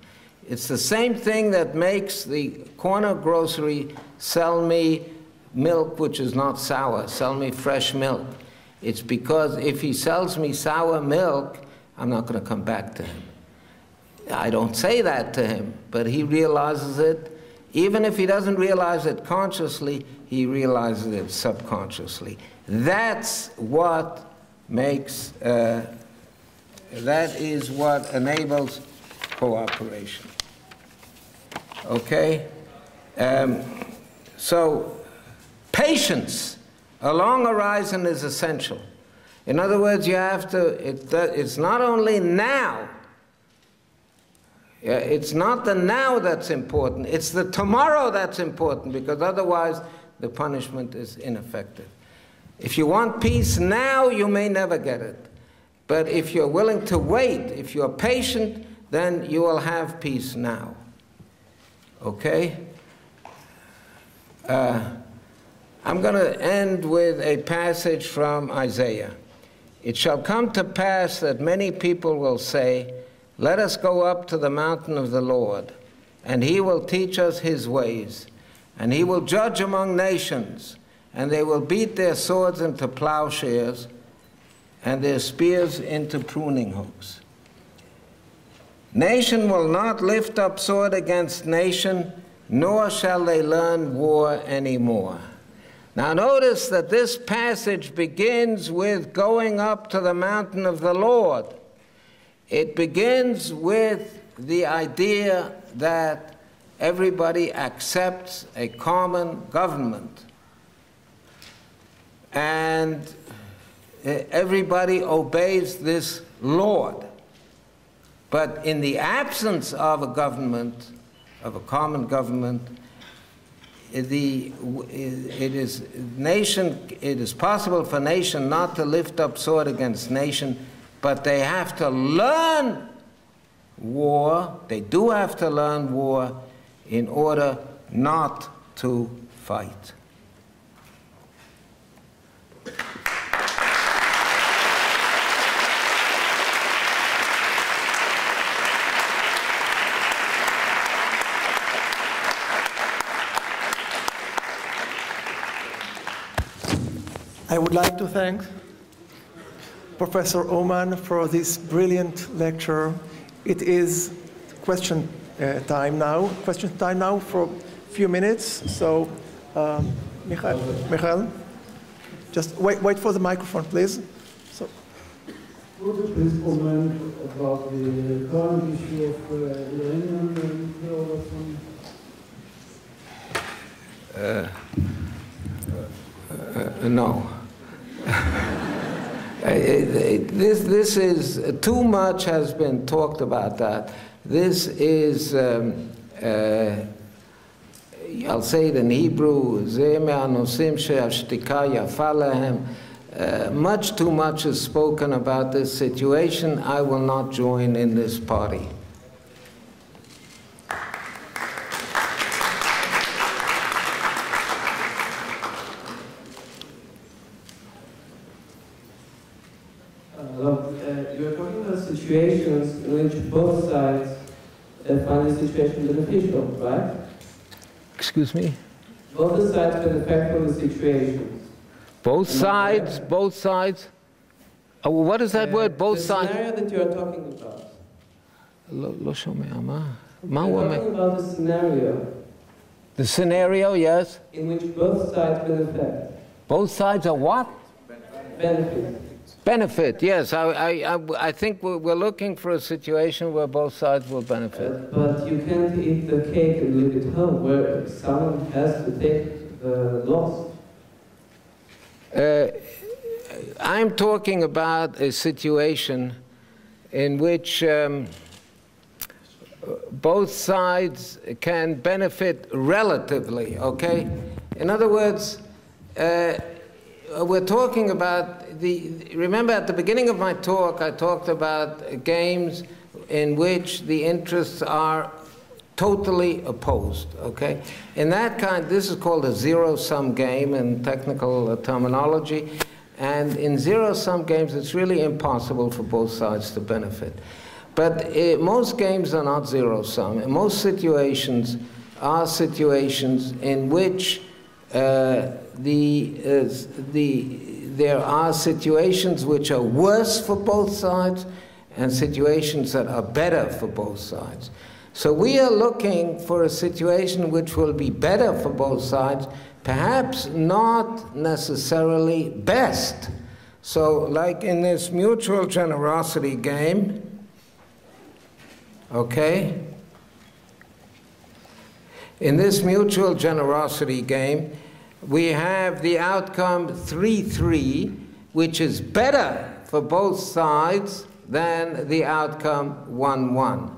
It's the same thing that makes the corner grocery sell me milk which is not sour, sell me fresh milk. It's because if he sells me sour milk, I'm not going to come back to him. I don't say that to him, but he realizes it. Even if he doesn't realize it consciously, he realizes it subconsciously. That's what makes, that is what enables cooperation. Okay? So patience, a long horizon is essential. In other words, you have to, it's not only now. It's not the now that's important, it's the tomorrow that's important, because otherwise the punishment is ineffective. If you want peace now, you may never get it. But if you're willing to wait, if you're patient, then you will have peace now. Okay? I'm going to end with a passage from Isaiah. It shall come to pass that many people will say, let us go up to the mountain of the Lord, and he will teach us his ways, and he will judge among nations, and they will beat their swords into plowshares, and their spears into pruning hooks. Nation will not lift up sword against nation, nor shall they learn war anymore. Now notice that this passage begins with going up to the mountain of the Lord. It begins with the idea that everybody accepts a common government, and everybody obeys this Lord. But in the absence of a government, of a common government, it is possible for nation not to lift up sword against nation, but they have to learn war. They do have to learn war in order not to fight. I would like to thank Professor Aumann for this brilliant lecture. It is question time now for a few minutes. So, Michael, just wait for the microphone, please. So. Would you please comment about the current issue of uranium terrorism? No. This is, too much has been talked about that. This is, I'll say it in Hebrew, much too much is spoken about this situation. I will not join in this party. You're talking about situations in which both sides find the situation beneficial, right? Excuse me? Both the sides benefit from the situations. Both sides? Both sides? Oh, what is that word? Both sides? The scenario that you are talking about. You're talking about the scenario. The scenario, yes? In which both sides benefit. Both sides are what? Benefit. Benefit, yes. I think we're looking for a situation where both sides will benefit. But you can't eat the cake and leave it home, where someone has to take the loss. I'm talking about a situation in which both sides can benefit relatively, okay? In other words, we're talking about remember at the beginning of my talk, I talked about games in which the interests are totally opposed, okay? In that kind, this is called a zero-sum game in technical terminology, and in zero-sum games, it's really impossible for both sides to benefit. But most games are not zero-sum. In most situations are situations in which there are situations which are worse for both sides and situations that are better for both sides. So we are looking for a situation which will be better for both sides, perhaps not necessarily best. So like in this mutual generosity game, okay? In this mutual generosity game, we have the outcome 3-3, which is better for both sides than the outcome 1-1.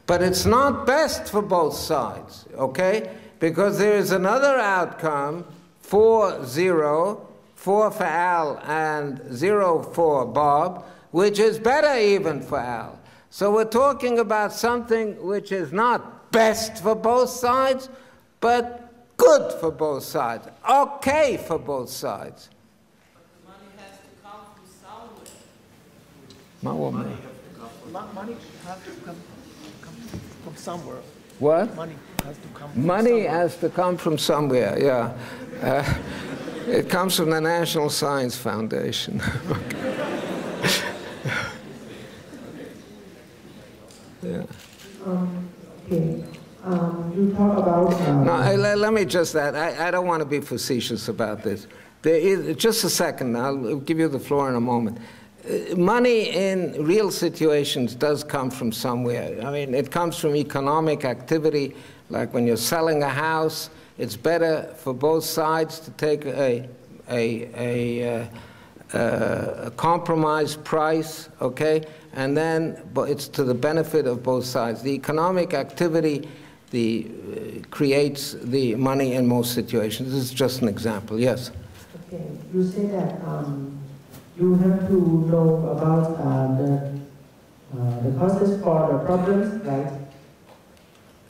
But it's not best for both sides, okay? Because there is another outcome, 4-0, 4 for Al and 0 for Bob, which is better even for Al. So we're talking about something which is not best for both sides, but good for both sides, okay for both sides. But the money has to come from somewhere. Money has to come from somewhere. What? Money has to come from Money somewhere. has to come from somewhere, yeah. It comes from the National Science Foundation. Yeah. Okay. You talk about... Now, let me just add, I don't want to be facetious about this. There is, just a second, I'll give you the floor in a moment. Money in real situations does come from somewhere. I mean, it comes from economic activity, like when you're selling a house, it's better for both sides to take a compromise price, okay? And then, but it's to the benefit of both sides. The economic activity creates the money in most situations. This is just an example, yes? Okay, you say that you have to know about the causes for the problems, like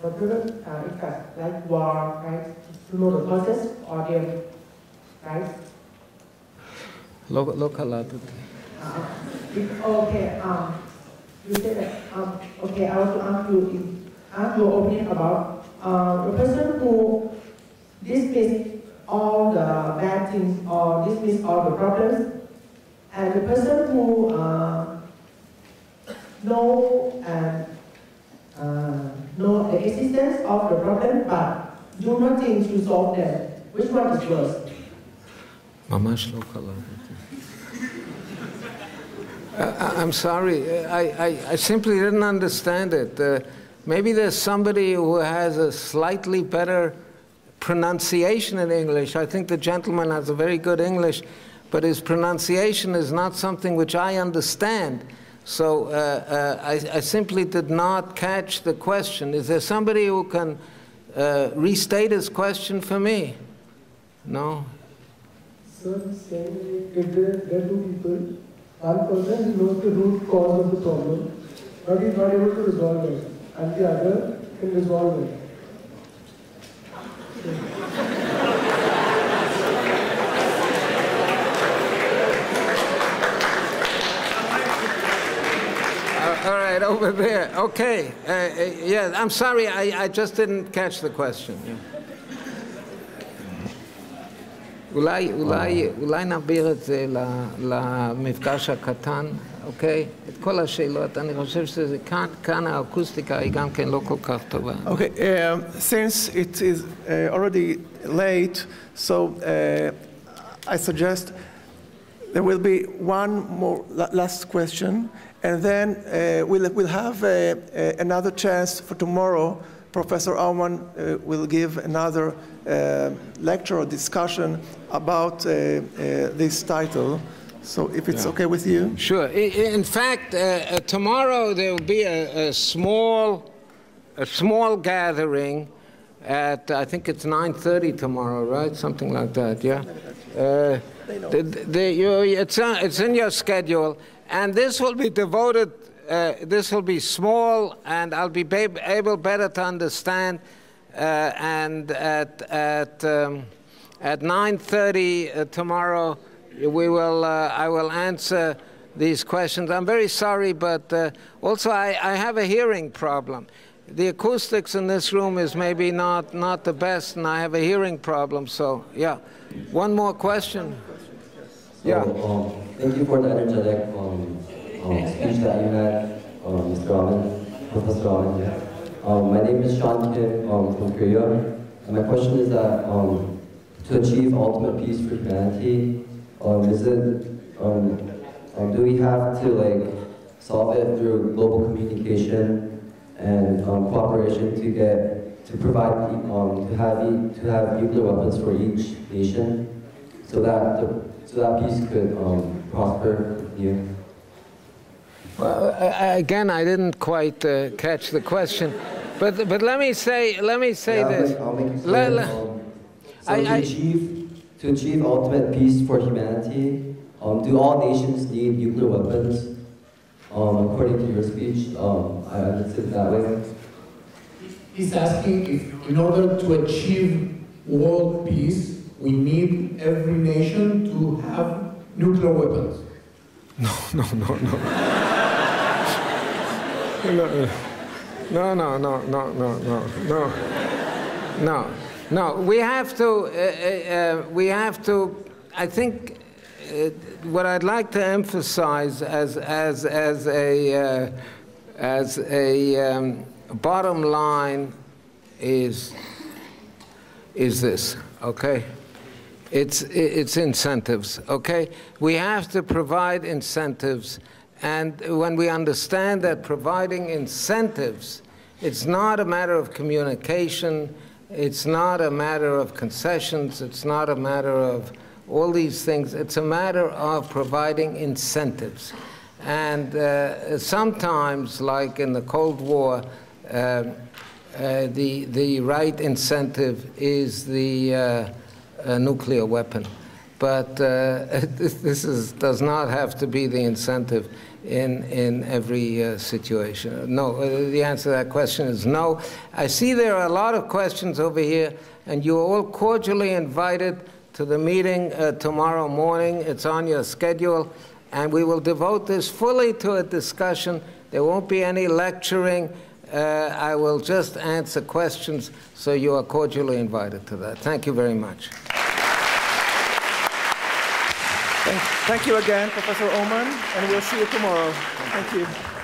effect, like war, right? To know the causes or them, right? Locality. Okay. You say that. Okay, I want to ask your opinion about the person who dismiss all the bad things or dismiss all the problems, and the person who know the existence of the problem but do nothing to solve them. Which one is worse? Mamash locality. I'm sorry, I simply didn't understand it. Maybe there's somebody who has a slightly better pronunciation in English. I think the gentleman has a very good English, but his pronunciation is not something which I understand. So I simply did not catch the question. Is there somebody who can restate his question for me? No? Sir, saying if there are two people, one person knows the root cause of the problem, but is not able to resolve it, and the other can resolve it. All right, over there. Okay. Yeah, I'm sorry, I just didn't catch the question. Yeah. אולי נעביר את זה למפגש הקטן, אוקיי? את כל השאלות, אני חושב שזה כאן האקוסטיקה היא גם כן לא כל כך טובה. Okay, since it is already late, so I suggest there will be one more last question, and then we'll have another chance for tomorrow. Professor Aumann will give another lecture or discussion about this title. So if it's okay with you. Sure. In fact, tomorrow there will be a small gathering at, I think it's 9:30 tomorrow, right? Something like that, yeah? It's in your schedule, and this will be devoted, this will be small, and I'll be able better to understand, and at 9:30 tomorrow, I will answer these questions. I'm very sorry, but also I have a hearing problem. The acoustics in this room is maybe not the best, and I have a hearing problem. So, yeah. One more question. Yeah. Thank you for the energetic speech that you had, Mr. Aumann, Professor Aumann. My name is Sean Kim from Korea, and my question is that to achieve ultimate peace for humanity, do we have to solve it through global communication and cooperation to provide to have nuclear weapons for each nation, so that peace could prosper here? Well, again, I didn't quite catch the question, but let me say this. To achieve ultimate peace for humanity, do all nations need nuclear weapons? According to your speech, I understood that way. He's asking if, in order to achieve world peace, we need every nation to have nuclear weapons. No. No, we have to, I think, what I'd like to emphasize as a bottom line is this, okay? It's incentives, okay? We have to provide incentives, and when we understand that providing incentives, it's not a matter of communication, it's not a matter of concessions, it's not a matter of all these things, it's a matter of providing incentives. And sometimes, like in the Cold War, the right incentive is the nuclear weapon. But does not have to be the incentive in every situation. No, the answer to that question is no. I see there are a lot of questions over here, and you're all cordially invited to the meeting tomorrow morning. It's on your schedule, and we will devote this fully to a discussion. There won't be any lecturing. I will just answer questions, so you are cordially invited to that. Thank you very much. Thank you again, Professor Aumann, and we'll see you tomorrow. Thank you.